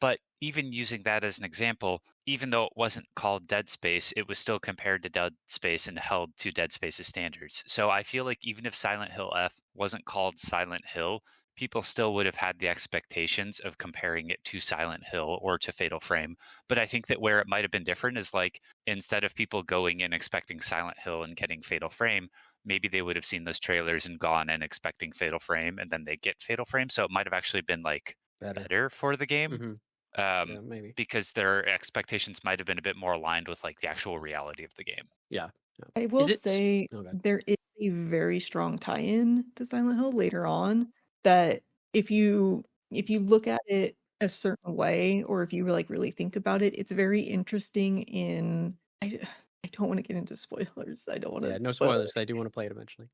But even using that as an example, even though it wasn't called Dead Space, it was still compared to Dead Space and held to Dead Space's standards. So I feel like even if Silent Hill F wasn't called Silent Hill, people still would have had the expectations of comparing it to Silent Hill or to Fatal Frame. But I think that where it might have been different is like instead of people going in expecting Silent Hill and getting Fatal Frame, maybe they would have seen those trailers and gone in expecting Fatal Frame and then they get Fatal Frame. So it might have actually been like better. better for the game, Hmm. um, Yeah, maybe. because their expectations might have been a bit more aligned with like the actual reality of the game. Yeah. Yeah. I will Is it? say Oh god. there is a very strong tie-in to Silent Hill later on that if you look at it a certain way or if you like really think about it, it's very interesting in I don't want to get into spoilers. I don't want Yeah. to No but spoilers. I do want to play it eventually.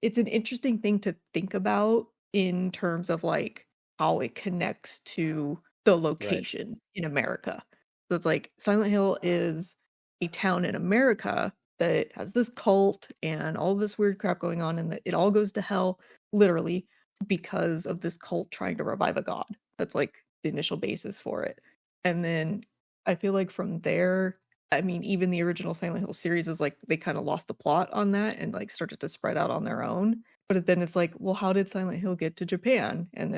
it's an interesting thing to think about in terms of like how it connects to the Right. location in America. So it's like Silent Hill is a town in America that has this cult and all this weird crap going on, and that it all goes to hell literally because of this cult trying to revive a god. That's like the initial basis for it. And then I feel like from there, I mean, even the original Silent Hill series is like they kind of lost the plot on that and like started to spread out on their own. But then it's like, well, how did Silent Hill get to Japan? And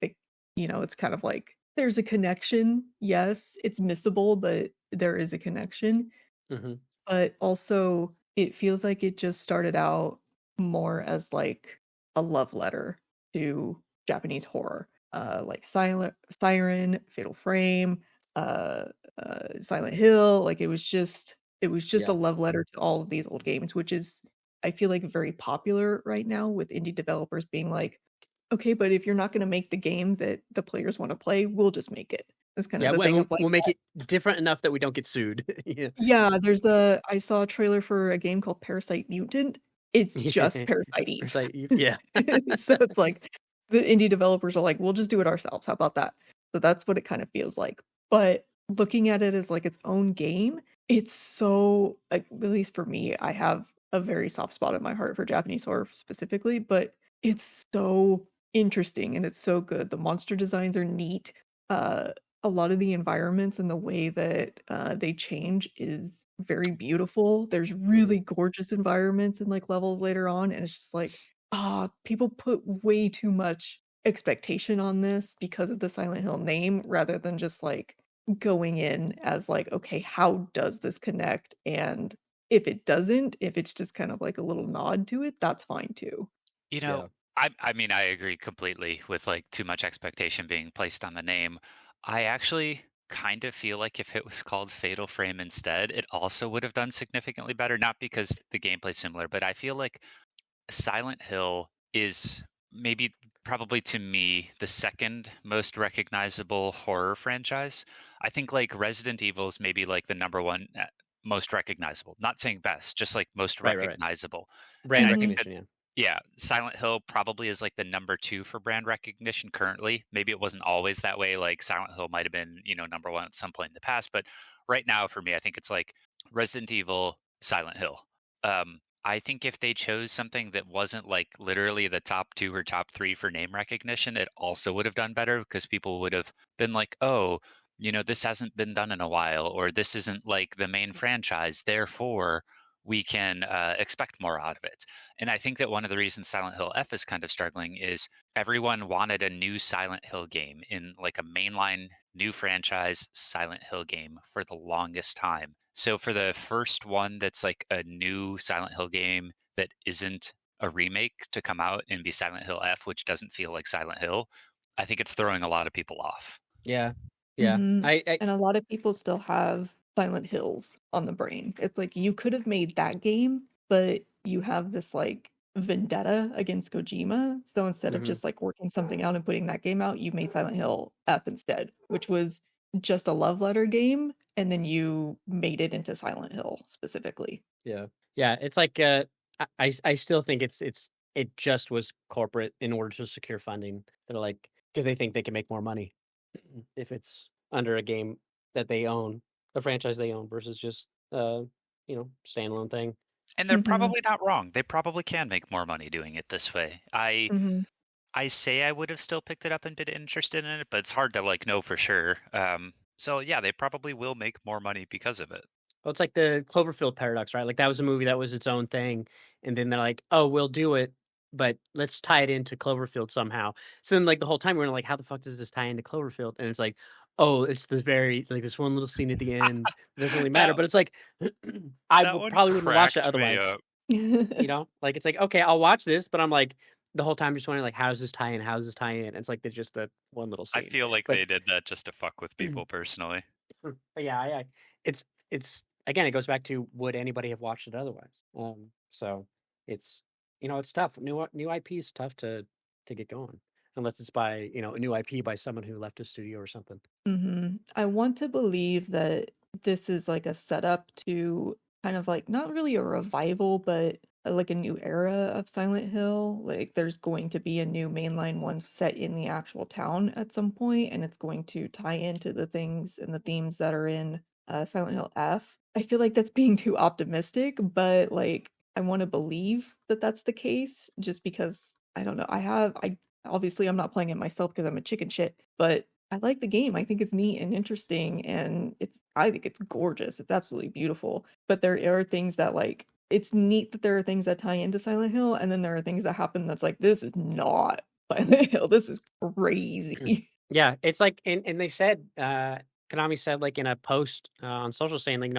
like, it's kind of like there's a connection. Yes, it's missable, but there is a connection. Hmm. But also, it feels like it just started out more as like a love letter to Japanese horror, like Silent Siren, Fatal Frame, uh, Silent Hill. Like it was just a Yeah. love letter to all of these old games, which is I feel like very popular right now with indie developers being like, okay, but if you're not going to make the game that the players want to play, we'll just make it. That's kind of Yeah. the thing of like We'll make it different enough that we don't get sued. Yeah. yeah, I saw a trailer for a game called Parasite Mutant. It's just Parasite Eve. Parasite. Yeah. So it's like the indie developers are like, "We'll just do it ourselves. How about that?" So that's what it kind of feels like. But looking at it as like its own game, it's so like, at least for me, I have a very soft spot in my heart for Japanese horror specifically, but it's so interesting and it's so good. The monster designs are neat. Uh, a lot of the environments and the way that they change is very beautiful. There's Hmm. really gorgeous environments and like levels later on, and it's just like, ah, people put way too much expectation on this because of the Silent Hill name rather than just like going in as like, okay, how does this connect? And if it doesn't, if it's just kind of like a little nod to it, that's fine too. You know, Yeah. I mean, I agree completely with like too much expectation being placed on the name. I actually kind of feel like if it was called Fatal Frame instead, it also would have done significantly better. Not because the gameplay's similar, but I feel like Silent Hill is maybe probably to me the second most recognizable horror franchise. I think like Resident Evil is maybe like the number one most recognizable. Not saying best, just like most Right. recognizable. And Brand I think that recognition, yeah. yeah, Silent Hill probably is like the number two for brand recognition currently. Maybe it wasn't always that way. Like Silent Hill might have been, number one at some point in the past. But right now, for me, I think it's like Resident Evil, Silent Hill. I think if they chose something that wasn't like literally the top two or top three for name recognition, it also would have done better because people would have been like, oh, this hasn't been done in a while, or this isn't like the main franchise. Therefore, we can expect more out of it. And I think that one of the reasons Silent Hill F is kind of struggling is everyone wanted a new Silent Hill game in like a mainline new franchise Silent Hill game for the longest time. So for the first one that's like a new Silent Hill game that isn't a remake to come out and be Silent Hill F, which doesn't feel like Silent Hill, I think it's throwing a lot of people off. Yeah. Yeah. Mhm. I And a lot of people still have Silent Hills on the brain. It's like you could have made that game, but you have this like vendetta against Kojima. So instead of mhm. just like working something out and putting that game out, you made Silent Hill F instead, which was just a love letter game, and then you made it into Silent Hill specifically. Yeah. Yeah, it's like, I still think it just was corporate in order to secure funding. They're like, because they think they can make more money if it's under a game that they own, a franchise they own versus just, standalone thing. And they're Mhm. probably not wrong. They probably can make more money doing it this way. Mhm. I say I would have still picked it up and been interested in it, but it's hard to like know for sure. So yeah, they probably will make more money because of it. Well, it's like the Cloverfield paradox, right? Like that was a movie that was its own thing, and then they're like, "Oh, we'll do it, but let's tie it into Cloverfield somehow." So then, like the whole time, we're like, "How the fuck does this tie into Cloverfield?" And it's like, "Oh, it's this very like this one little scene at the end that doesn't really matter." that But it's like, I that will one probably wouldn't watch it cracked me otherwise. up. Like it's like, okay, I'll watch this, but I'm like the whole time just wondering like, how does this tie in? How does this tie in? And it's like there's just that one little I scene, feel like but they did that just to fuck with people personally. But yeah, it's again, it goes back to would anybody have watched it otherwise? So it's it's tough. New IP is tough to get going unless it's by a new IP by someone who left a studio or something. Mhm. I want to believe that this is like a setup to kind of like not really a revival, but like a new era of Silent Hill. Like there's going to be a new mainline one set in the actual town at some point, and it's going to tie into the things and the themes that are in Silent Hill F. I feel like that's being too optimistic, but like I want to believe that that's the case just because I don't know. I obviously I'm not playing it myself because I'm a chicken shit, but I like the game. I think it's neat and interesting, and I think it's gorgeous. It's absolutely beautiful. But there are things that like it's neat that there are things that tie into Silent Hill, and then there are things that happen that's like this is not Silent Hill. This is crazy. Yeah, it's like and they said Konami said like in a post on social saying like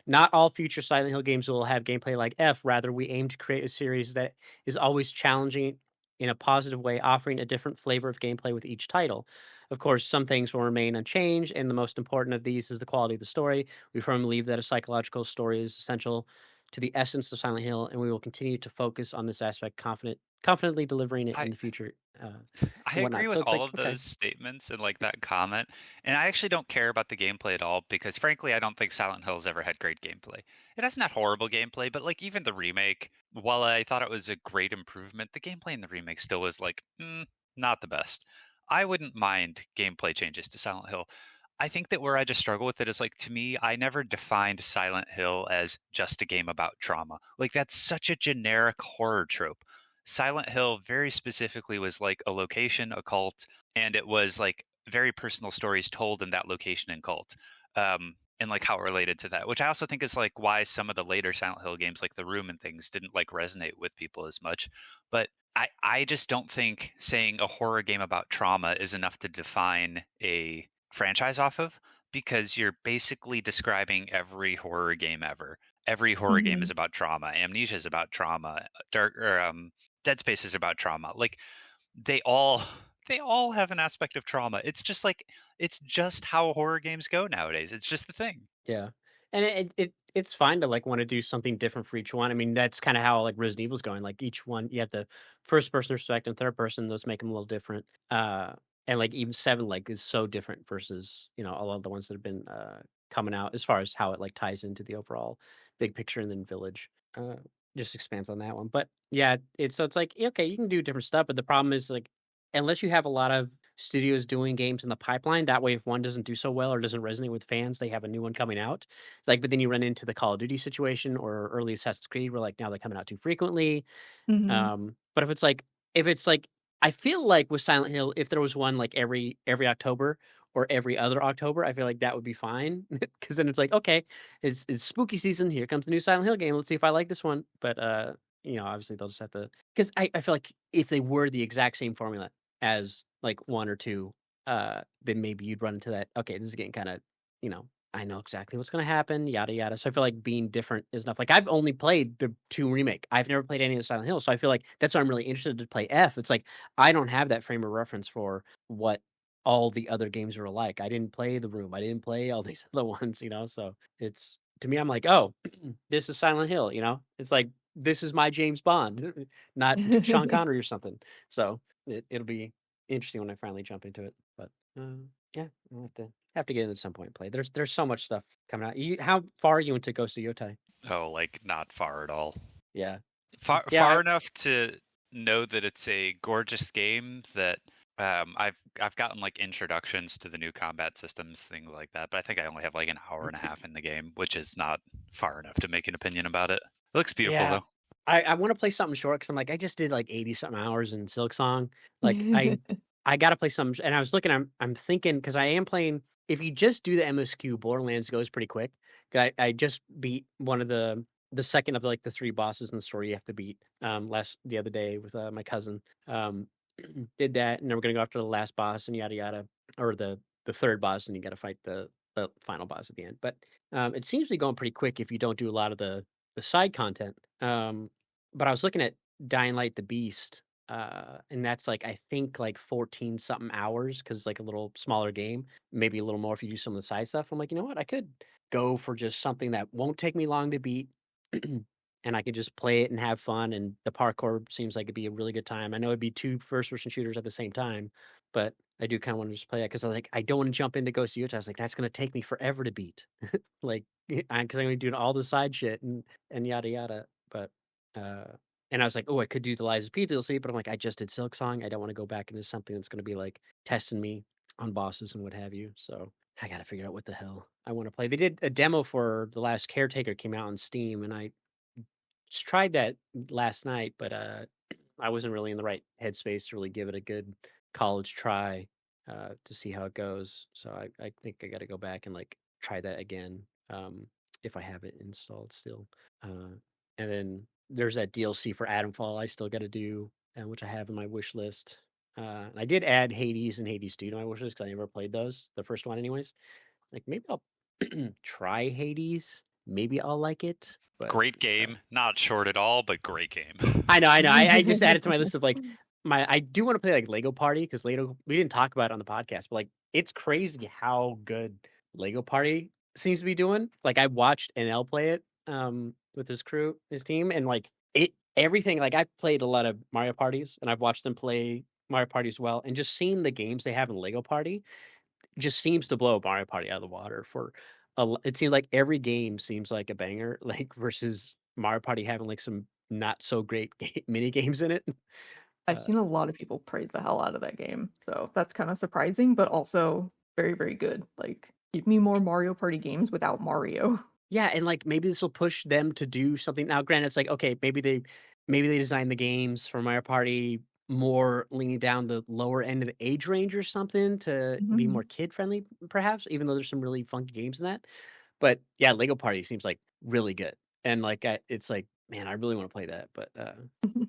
not all future Silent Hill games will have gameplay like F. Rather, we aim to create a series that is always challenging in a positive way, offering a different flavor of gameplay with each title. Of course, some things will remain unchanged, and the most important of these is the quality of the story. We firmly believe that a psychological story is essential to the essence of Silent Hill, and we will continue to focus on this aspect, confidently delivering it I in the future I and agree whatnot. So with it's all like, of okay. those statements and like that comment. And I actually don't care about the gameplay at all because frankly, I don't think Silent Hill's ever had great gameplay. It hasn't had horrible gameplay, but like even the remake, while I thought it was a great improvement, the gameplay in the remake still was like, not the best. I wouldn't mind gameplay changes to Silent Hill. I think that where I just struggle with it is like to me, I never defined Silent Hill as just a game about trauma. Like that's such a generic horror trope. Silent Hill very specifically was like a location, a cult, and it was like very personal stories told in that location and cult. and like how it related to that, which I also think is like why some of the later Silent Hill games, like The Room and things, didn't like resonate with people as much. But I just don't think saying a horror game about trauma is enough to define a franchise off of, because you're basically describing every horror game ever. Every horror game is Mhm. about trauma. Amnesia is about trauma. Dead Space is about trauma. Like they all they all have an aspect of trauma. It's just like it's just how horror games go nowadays. It's just the thing. Yeah. And it's fine to like want to do something different for each one. I mean, that's kind of how like Resident Evil's going. Like each one, you have the first person perspective and third person. Those make them a little different. And like even Seven like is so different versus all of the ones that have been coming out as far as how it like ties into the overall big picture and then Village. Uh, just expands on that one. But yeah, it's like okay, you can do different stuff, but the problem is like unless you have a lot of studios doing games in the pipeline. That way, if one doesn't do so well or doesn't resonate with fans, they have a new one coming out. Like, but then you run into the Call of Duty situation or early Assassin's Creed, where like now they're coming out too frequently. Mhm. But if it's like, I feel like with Silent Hill, if there was one like every October or every other October, I feel like that would be fine because then it's like okay, it's spooky season. Here comes the new Silent Hill game. Let's see if I like this one. But obviously they'll just have to because I feel like if they were the exact same formula as like one or two, then maybe you'd run into that. Okay, this is getting kind of, I know exactly what's going to happen, yada yada. So I feel like being different is enough. Like I've only played the two remake. I've never played any of the Silent Hill, so I feel like that's why I'm really interested to play F. It's like I don't have that frame of reference for what all the other games are like. I didn't play The Room. I didn't play all these other ones, So it's to me, I'm like, oh, this is Silent Hill. It's like this is my James Bond, not Sean Connery or something. So it'll be interesting when I finally jump into it. But yeah, I'll have to get in at some point and play. There's so much stuff coming out. How far are you into Ghost of Yotai? Oh, like not far at all. Yeah, yeah, Far enough to know that it's a gorgeous game that I've gotten like introductions to the new combat systems, things like that. But I think I only have like an hour and a half in the game, which is not far enough to make an opinion about it. It looks beautiful yeah. though. I want to play something short because I'm like I just did like 80 something hours in Silksong. Like I got to play some. And I was looking. I'm thinking because I am playing. If you just do the MSQ, Borderlands goes pretty quick. I just beat one of the second of like the three bosses in the story you have to beat the other day with my cousin. Did that, and then we're gonna go after the last boss and yada yada, or the third boss, and you got to fight the final boss at the end. But it seems to be going pretty quick if you don't do a lot of the side content. But I was looking at Dying Light the Beast, and that's like I think like 14 something hours because it's like a little smaller game, maybe a little more if you do some of the side stuff. I'm like, you know what, I could go for just something that won't take me long to beat. And I could just play it and have fun. And the parkour seems like it'd be a really good time. I know it'd be two first person shooters at the same time, but I do kind of want to just play that because I don't want to jump into Ghost of Utah. I was like, that's going to take me forever to beat. Like, because I'm going to do all the side shit and yada yada. But and I was like, oh, I could do the Lies of P DLC, but I'm like, I just did Silksong. I don't want to go back into something that's going to be like testing me on bosses and what have you. So I got to figure out what the hell I want to play. They did a demo for The Last Caretaker came out on Steam, and I just tried that last night, but I wasn't really in the right headspace to really give it a good college try to see how it goes. So I think I got to go back and like try that again if I have it installed still. And then there's that DLC for Adamfall I still got to do, which I have in my wish list. And I did add Hades and Hades 2 to my wish list because I never played those, the first one, anyways. Like maybe I'll try Hades. Maybe I'll like it, but Great game, not short at all, but great game. I know, I know. I just added to my list of like I do want to play like Lego Party because Lego we didn't talk about it on the podcast, but like it's crazy how good Lego Party seems to be doing. Like I watched NL play it with his crew, his team, and like it everything like I've played a lot of Mario parties and I've watched them play Mario Party as well, and just seeing the games they have in Lego Party just seems to blow Mario Party out of the water for it seems like every game seems like a banger, like versus Mario Party having like some not so great mini games in it. I've seen a lot of people praise the hell out of that game, so that's kind of surprising, but also very, very good. Like, give me more Mario Party games without Mario. Yeah, and like maybe this will push them to do something. Now, granted, it's like okay, maybe they designed the games for Mario Party more leaning down the lower end of the age range or something to be Mhm. more kid friendly, perhaps. Even though there's some really funky games in that, But yeah, Lego Party seems like really good, and like it's like, man, I really want to play that, but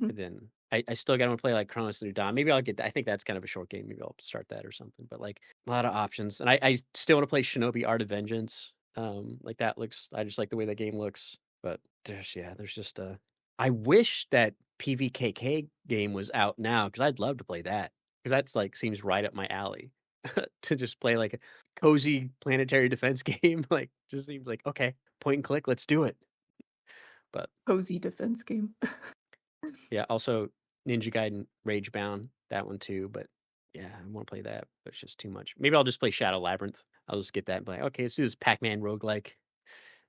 then I still gotta play like Chronos New Dawn. Maybe I'll get that. I think that's kind of a short game. Maybe I'll start that or something. But like a lot of options, and I still want to play Shinobi Art of Vengeance. Like that looks. I just like the way that game looks. But there's just I wish that PVKK game was out now because I'd love to play that because that's like seems right up my alley to just play like a cozy planetary defense game. Like just seems like okay, point and click, let's do it. But Cozy defense game. yeah, also Ninja Gaiden Ragebound, that one too. But yeah, I want to play that, but it's just too much. Maybe I'll just play Shadow Labyrinth. I'll just get that and be like, okay, let's do this Pac-Man roguelike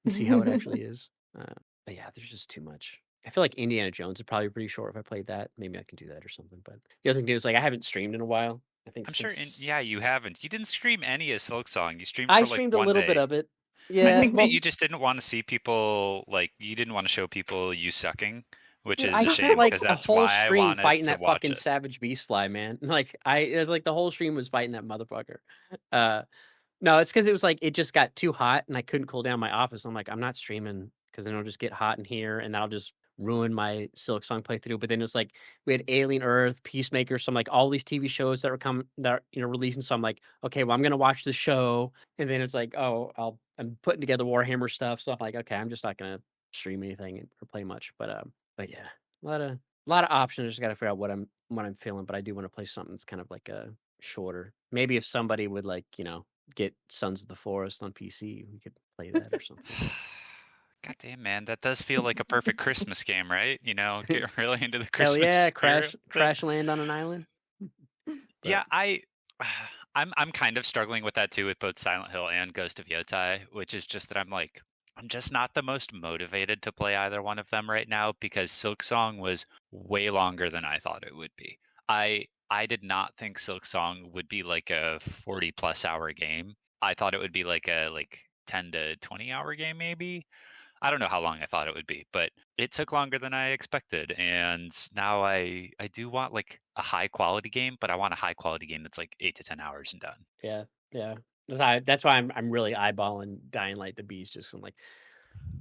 and see how it actually is. But yeah, there's just too much. I feel like Indiana Jones is probably pretty short if I played that. Maybe I can do that or something. But the other thing is like I haven't streamed in a while. I think I'm sure. since Yeah, you haven't. You didn't stream any of Silksong. You streamed I for like streamed a one little bit day. of it. I Yeah, think that well, you just didn't want to see people like you didn't want to show people you sucking, which dude, is I a spent shame like because a that's whole why I stream wanted fighting to that watch fucking it. savage beast fly, man. Like it was like the whole stream was fighting that motherfucker. Uh no, it's because it was like it just got too hot and I couldn't cool down my office. I'm like, I'm not streaming because then it'll just get hot in here and that'll just ruin my Silksong playthrough. But then it's like we had Alien Earth, Peacemaker, some like all these TV shows that are coming that are releasing. So I'm like, okay, well I'm gonna watch the show, and then it's like, oh, I'm putting together Warhammer stuff. So I'm like, okay, I'm just not gonna stream anything or play much. But yeah, a lot of options. I just gotta figure out what I'm feeling. But I do want to play something that's kind of like a shorter. Maybe if somebody would like, get Sons of the Forest on PC, we could play that or something. God damn, man, that does feel like a perfect Christmas game, right? You know, get really into the Hell Christmas yeah, spirit. crash land on an island. But Yeah, I'm kind of struggling with that too with both Silent Hill and Ghost of Yotai, which is just that I'm just not the most motivated to play either one of them right now because Silksong was way longer than I thought it would be. I did not think Silksong would be like a 40 plus hour game. I thought it would be like a 10 to 20 hour game maybe. I don't know how long I thought it would be, but it took longer than I expected. And now I do want like a high quality game, but I want a high quality game that's like 8 to 10 hours and done. yeah, yeah. That's why I'm really eyeballing Dying Light the Beast. Just I'm like,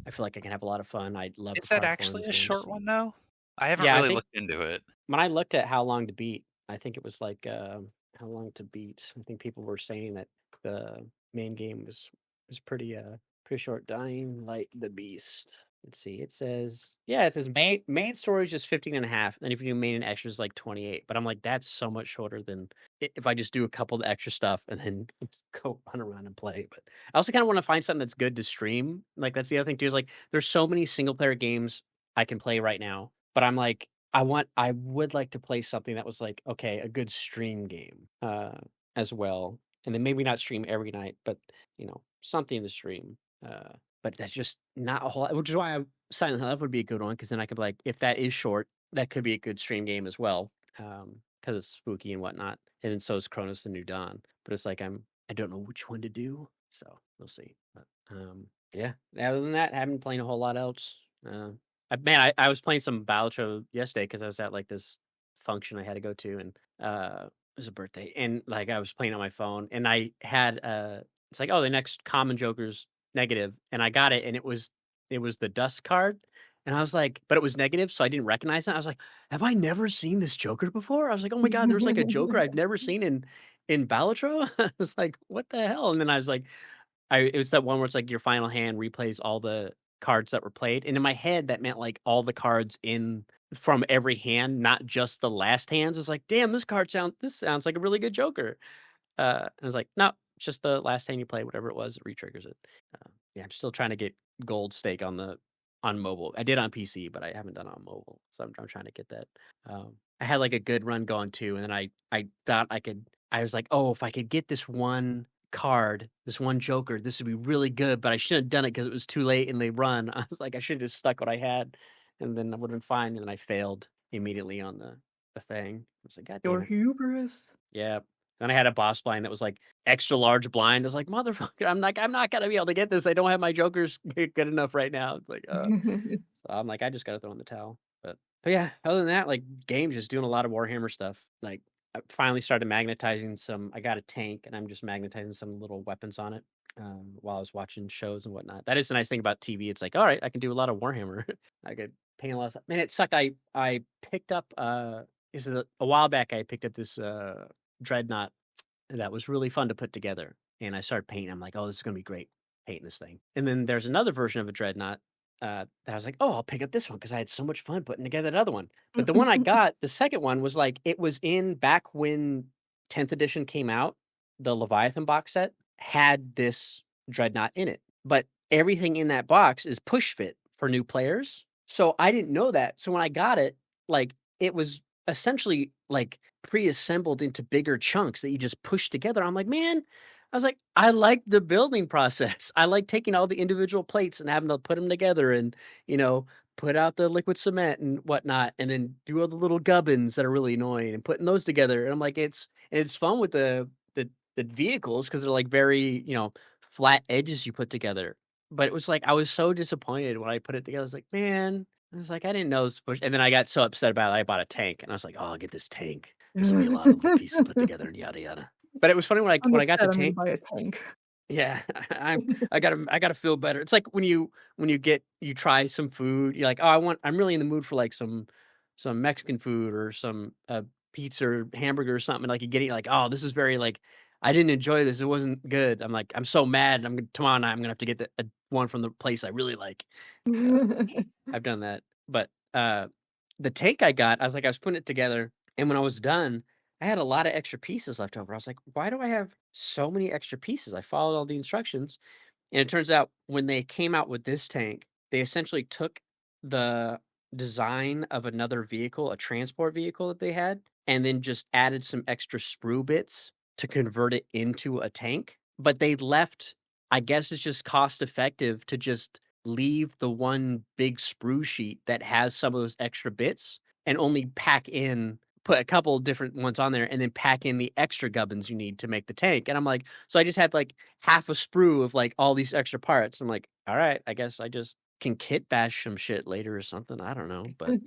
I feel like I can have a lot of fun. I love Is the that platforms actually a games. short one though? I haven't Yeah, I really think looked into it. when I looked at how long to beat, I think it was like how long to beat. I think people were saying that the main game was pretty short. Dying Light the Beast. Let's see. It says main story is just 15 and a half. And if you do main and extras like 28. But I'm like, that's so much shorter than if I just do a couple of extra stuff and then go run around and play. But I also kind of want to find something that's good to stream. Like that's the other thing too, is like there's so many single player games I can play right now. But I'm like, I would like to play something that was like, okay, a good stream game, as well, and then maybe not stream every night, but, something to stream, but that's just not a whole lot, which is why Silent Hill would be a good one because then I could, like if that is short, that could be a good stream game as well, because it's spooky and whatnot, and then so is Chronos: The New Dawn, but it's like I don't know which one to do, so we'll see, but, yeah, other than that, I haven't played a whole lot else, I was playing some Balatro yesterday because I was at like this function I had to go to, and it was a birthday, and like I was playing on my phone, and I had it's like, oh, the next common Joker's negative, and I got it, and it was the dust card, and I was like, but it was negative, so I didn't recognize it. I was like, have I never seen this Joker before? I was like, oh my god, there's like a Joker I've never seen in Balatro. I was like, what the hell? And then I was like, it was that one where it's like your final hand replays all the cards that were played, and in my head, that meant, like, all the cards in from every hand, not just the last hands. It's like, "Damn, this sounds like a really good Joker." I was like, "No, it's just the last hand you play, whatever it was, it re-triggers it." Yeah, I'm still trying to get gold stake on mobile. I did on PC, but I haven't done it on mobile, so I'm trying to get that. I had, like, a good run going too, and then I thought I was like, "Oh, if I could get this one card, this one Joker, this would be really good," but I shouldn't have done it because it was too late in the run. I was like, I should have just stuck what I had, and then I would have been fine, and then I failed immediately on the thing. I was like, "God damn Your it." hubris. Yeah. Then I had a boss blind that was, like, extra large blind. I was like, "Motherfucker, I'm not gonna be able to get this. I don't have my Jokers good enough right now." It's like, so I'm like, I just gotta throw in the towel. But yeah, other than that, like games, just doing a lot of Warhammer stuff. Like I finally started magnetizing some. I got a tank, and I'm just magnetizing some little weapons on it. while I was watching shows and whatnot. That is the nice thing about TV. It's like, all right, I can do a lot of Warhammer. I could paint a lot of stuff. Man, it sucked. I picked up is it a while back. I picked up this dreadnought that was really fun to put together, and I started painting. I'm like, oh, this is gonna be great painting this thing. And then there's another version of a dreadnought that I was like, oh, I'll pick up this one because I had so much fun putting together that other one. But the one I got, the second one, was like it was in back when 10th edition came out. The Leviathan box set had this dreadnought in it, but everything in that box is push fit for new players. So I didn't know that. So when I got it, like it was essentially like pre-assembled into bigger chunks that you just push together. I'm like, man, I was like, I like the building process. I like taking all the individual plates and having to put them together and, you know, put out the liquid cement and whatnot, and then do all the little gubbins that are really annoying and putting those together. And I'm like, it's fun with the vehicles because they're like very, you know, flat edges you put together. But it was like I was so disappointed when I put it together. I was like, man, I was like, I didn't know this push. And then I got so upset about it. I bought a tank, and I was like, oh, I'll get this tank. This will be a lot of little pieces put together and yada yada. But it was funny I'm when I got the upset I'm gonna tank. buy a tank. Yeah, I gotta feel better. It's like when you try some food, you're like, oh, I'm really in the mood for like some Mexican food or some pizza or hamburger or something. Like you get it, you're like, oh, this is very like I didn't enjoy this. It wasn't good. I'm like, I'm so mad. Tomorrow night I'm gonna have to get one from the place I really like. Uh, I've done that. But the tank I got, I was putting it together, and when I was done, I had a lot of extra pieces left over. I was like, why do I have so many extra pieces? I followed all the instructions. And it turns out when they came out with this tank, they essentially took the design of another vehicle, a transport vehicle that they had, and then just added some extra sprue bits to convert it into a tank. But they left, I guess it's just cost effective to just leave the one big sprue sheet that has some of those extra bits and only put a couple different ones on there and then pack in the extra gubbins you need to make the tank. And I'm like, so I just had like half a sprue of like all these extra parts. I'm like, all right, I guess I just can kit bash some shit later or something. I don't know. But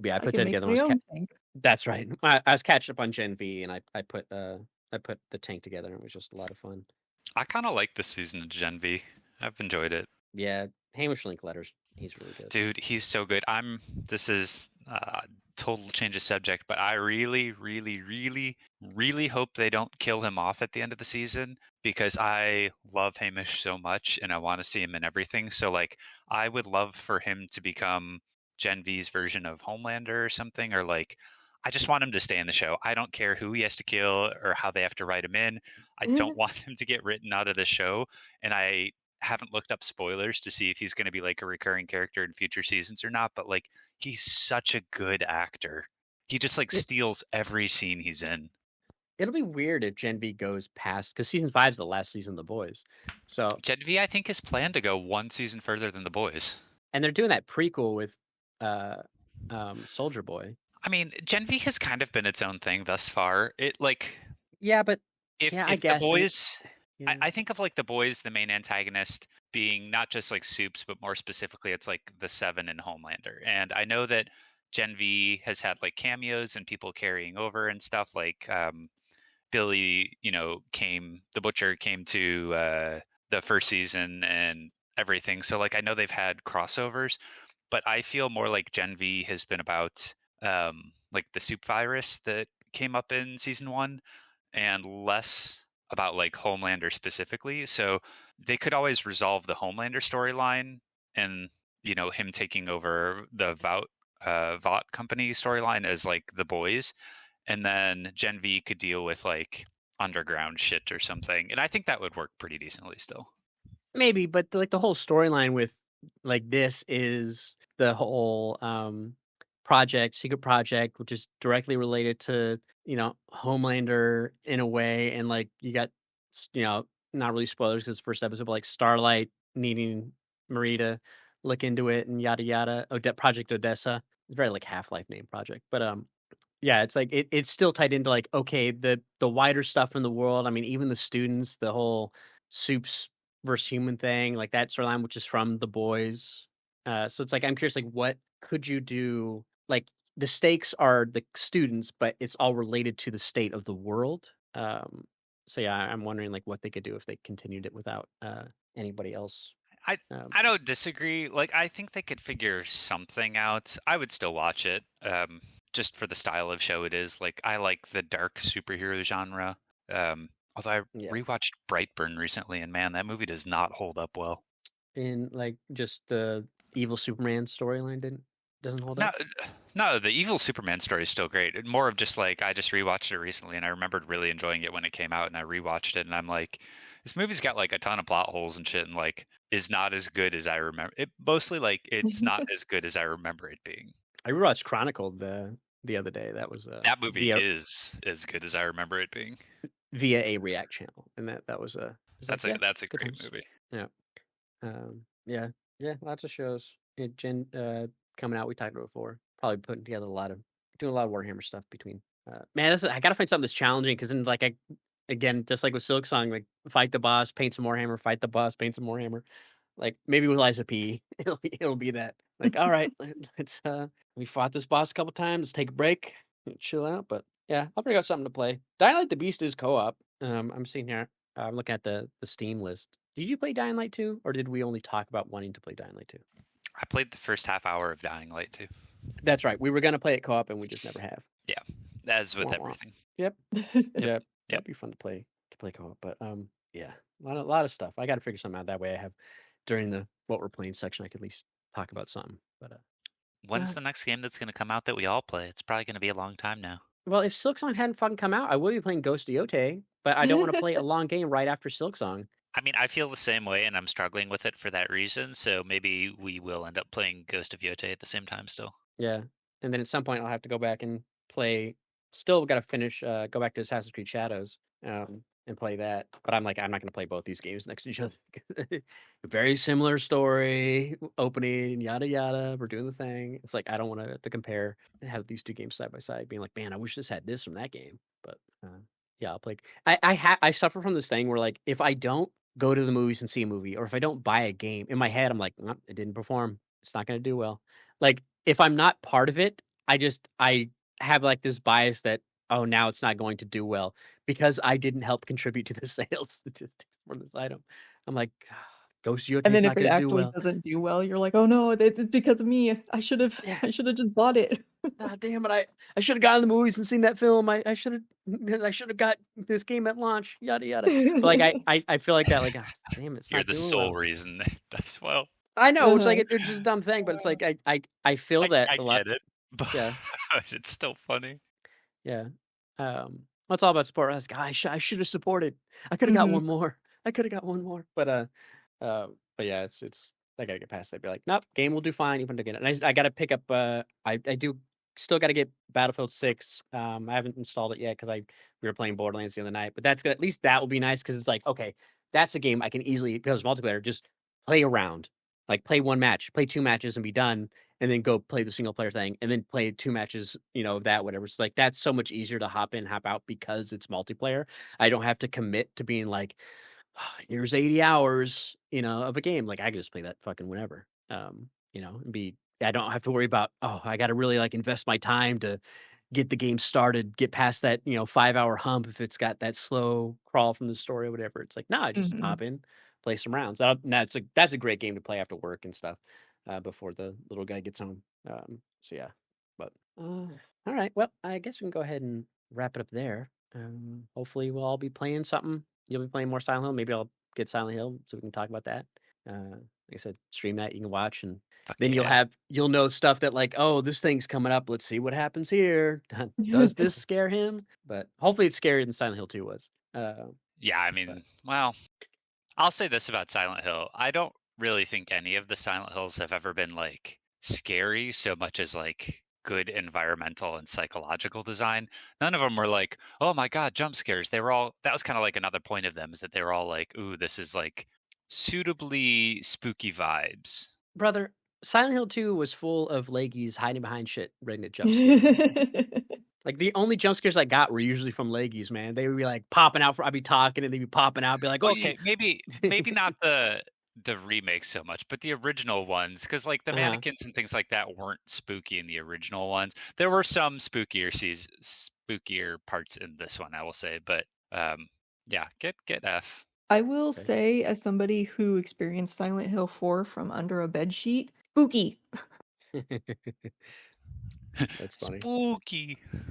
yeah, I I put can that make together. my own tank. That's right. I was catching up on Gen V, and I put the tank together, and it was just a lot of fun. I kind of like this season of Gen V. I've enjoyed it. Yeah, Hamish Linklater's he's really good. Dude, he's so good. This is total change of subject, but I really, really, really, really hope they don't kill him off at the end of the season because I love Hamish so much and I want to see him in everything. So like, I would love for him to become Gen V's version of Homelander or something, or like, I just want him to stay in the show. I don't care who he has to kill or how they have to write him in. I don't want him to get written out of the show, and I haven't looked up spoilers to see if he's going to be like a recurring character in future seasons or not, but like he's such a good actor. He just like It, steals every scene he's in. it'll be weird if Gen V goes past because season 5 is the last season of The Boys. So Gen V, I think, is planned to go one season further than The Boys. and they're doing that prequel with uh Soldier Boy. I mean, Gen V has kind of been its own thing thus far. It like Yeah, but if yeah, I if the guess. boys Yeah. I think of like the boys, the main antagonist being not just like Soups, but more specifically, it's like the Seven and Homelander. And I know that Gen V has had like cameos and people carrying over and stuff. Like Billy, the Butcher came to the first season and everything. So like I know they've had crossovers, but I feel more like Gen V has been about like the Soup virus that came up in season 1 and less about like Homelander specifically. So they could always resolve the Homelander storyline and him taking over the Vought company storyline as like the boys, and then Gen V could deal with like underground shit or something. And I think that would work pretty decently still. Maybe, but like the whole storyline with like this is the whole secret project, which is directly related to, Homelander in a way, and like you got not really spoilers because first episode, but like Starlight needing Marie to look into it and yada yada. Project Odessa. It's very like Half-Life name project. But yeah, it's like it's still tied into like, okay, the wider stuff in the world. I mean, even the students, the whole Soups versus human thing, like that storyline, which is from The Boys. So it's like I'm curious, like what could you do? Like the stakes are the students, but it's all related to the state of the world. So yeah, I'm wondering like what they could do if they continued it without anybody else. I Um, I don't disagree. Like I think they could figure something out. I would still watch it. Just for the style of show it is. Like I like the dark superhero genre. Although I yeah, rewatched Brightburn recently, and man, that movie does not hold up well. and like just the evil Superman storyline doesn't hold No, up. no, the evil Superman story is still great. More of just like I just rewatched it recently, and I remembered really enjoying it when it came out, and I rewatched it, and I'm like, this movie's got like a ton of plot holes and shit, and like is not as good as I remember. It mostly like it's not as good as I remember it being. I rewatched Chronicle the other day. That was That movie is as good as I remember it being. via a React channel, and that was it was like That's a good great times. movie. Yeah, yeah, yeah. Lots of shows. Coming out. We talked about it before. Probably putting together doing a lot of Warhammer stuff between. Man, I gotta find something that's challenging because then like again, just like with Silksong, like fight the boss, paint some more hammer, fight the boss, paint some more hammer. Like maybe with Liza P, it'll be that. Like, all right, let's we fought this boss a couple times, let's take a break and chill out. But yeah, I'll bring out something to play. Dying Light the Beast is co-op. I'm seeing here, I'm looking at the Steam list. Did you play Dying Light 2, or did we only talk about wanting to play Dying Light 2? I played the first half hour of Dying Light too. That's right. We were gonna play it co-op and we just never have. Yeah, as with Wah, wah. everything. Yep. Yep. Yep. Yep. That'd be fun to play co-op. But yeah, a lot of stuff. I got to figure something out. That way, I have during the what we're playing section, I could at least talk about something. But When's the next game that's going to come out that we all play? It's probably going to be a long time now. well, if Silksong hadn't fucking come out, I would be playing Ghost of Yote, but I don't want to play a long game right after Silksong. I mean, I feel the same way, and I'm struggling with it for that reason. So maybe we will end up playing Ghost of Yote at the same time still. Yeah, and then at some point I'll have to go back and play. Still got to finish. Go back to Assassin's Creed Shadows. And play that. But I'm like, I'm not going to play both these games next to each other. Very similar story, opening, yada yada. We're doing the thing. It's like I don't want to compare and have these two games side by side, being like, man, I wish this had this from that game. But yeah, I'll play. I suffer from this thing where like if I don't go to the movies and see a movie, or if I don't buy a game, in my head I'm like, it didn't perform. It's not going to do well. Like if I'm not part of it, I have like this bias that oh now it's not going to do well because I didn't help contribute to the sales for this item. I'm like, Ghost And Yote is then if not it going to do actually well. doesn't do well, you're like, "Oh no, it's because of me. I should have Yeah. just bought it." Damn it! I should have gone to the movies and seen that film. I should have got this game at launch. Yada yada. But like I feel like that. Like damn, it's You're not the doing sole well. reason it does well. I know it's like Uh-huh. it's just a dumb thing, but it's like I feel that I a lot. get it, but Yeah, it's still funny. yeah. It's all about support. I was like, I should have supported. I could have got Mhm. one more. I could have got one more. But yeah, it's I gotta get past that. Be like, nope, game will do fine even again. And I gotta pick up. I do still gotta get Battlefield 6. I haven't installed it yet because we were playing Borderlands the other night. But that's good. At least that will be nice because it's like, okay, that's a game I can easily because it's multiplayer. Just play around, like play one match, play two matches, and be done. And then go play the single player thing, and then play two matches. Of that whatever. It's like that's so much easier to hop in, hop out because it's multiplayer. I don't have to commit to being like here's 80 hours, of a game. Like I can just play that fucking whenever. And be I don't have to worry about, oh, I gotta really like invest my time to get the game started, get past that, 5-hour hump if it's got that slow crawl from the story or whatever. It's like, no, I just Mhm. hop in, play some rounds. That's a great game to play after work and stuff, before the little guy gets home. So yeah. But all right. Well, I guess we can go ahead and wrap it up there. Hopefully we'll all be playing something. You'll be playing more Silent Hill. Maybe I'll get Silent Hill so we can talk about that. Like I said, stream that you can watch, and Fuck then yeah. you'll know stuff that like, oh, this thing's coming up. Let's see what happens here. Does this scare him? But hopefully it's scarier than Silent Hill 2 was. Yeah, I But mean, well, I'll say this about Silent Hill. I don't really think any of the Silent Hills have ever been like scary so much as like good environmental and psychological design. None of them were like, oh my God, jump scares. They were all, that was kind of like another point of them is that they were all like, ooh, this is like suitably spooky vibes. brother, Silent Hill 2 was full of leggies hiding behind shit, ready to jump scare. Like the only jump scares I got were usually from leggies, man. They would be like popping out. I'd be talking and they'd be popping out. Be like, oh, you. Okay, maybe not the remake so much, but the original ones, because like the Uh-huh. mannequins and things like that weren't spooky in the original ones. There were some spookier parts in this one, I will say, but Yeah, get F. I will Okay. say, as somebody who experienced Silent Hill 4 from under a bed sheet, spooky. That's funny. Spooky. Well,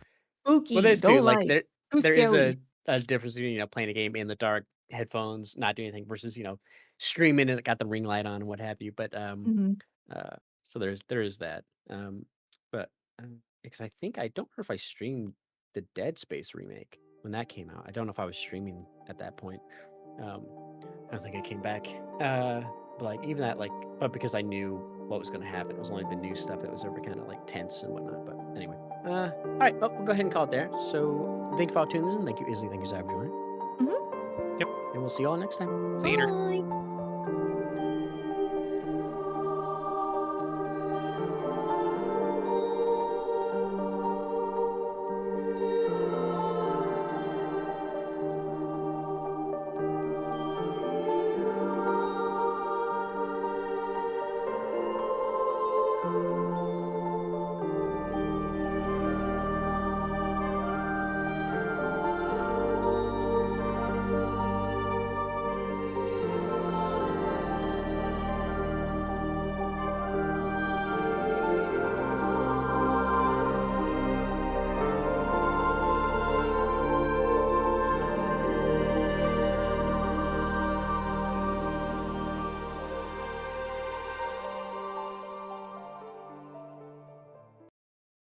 Spooky. there's too Don't like like. Too there is scary. a difference between playing a game in the dark, headphones, not doing anything versus streaming and got the ring light on and what have you. But Mhm. uh, so there is that. But because I think I don't know if I streamed the Dead Space remake when that came out. I don't know if I was streaming at that point. Um, I don't think I came back. But like even that but because I knew what was going to happen, it was only the new stuff that was ever kind of like tense and whatnot. But anyway, all right, well, we'll go ahead and call it there. So thank you for all tuning in. Thank you, Isli. Thank you, Zab, for joining. Mhm. Yep. And we'll see you all next time. Later. Bye.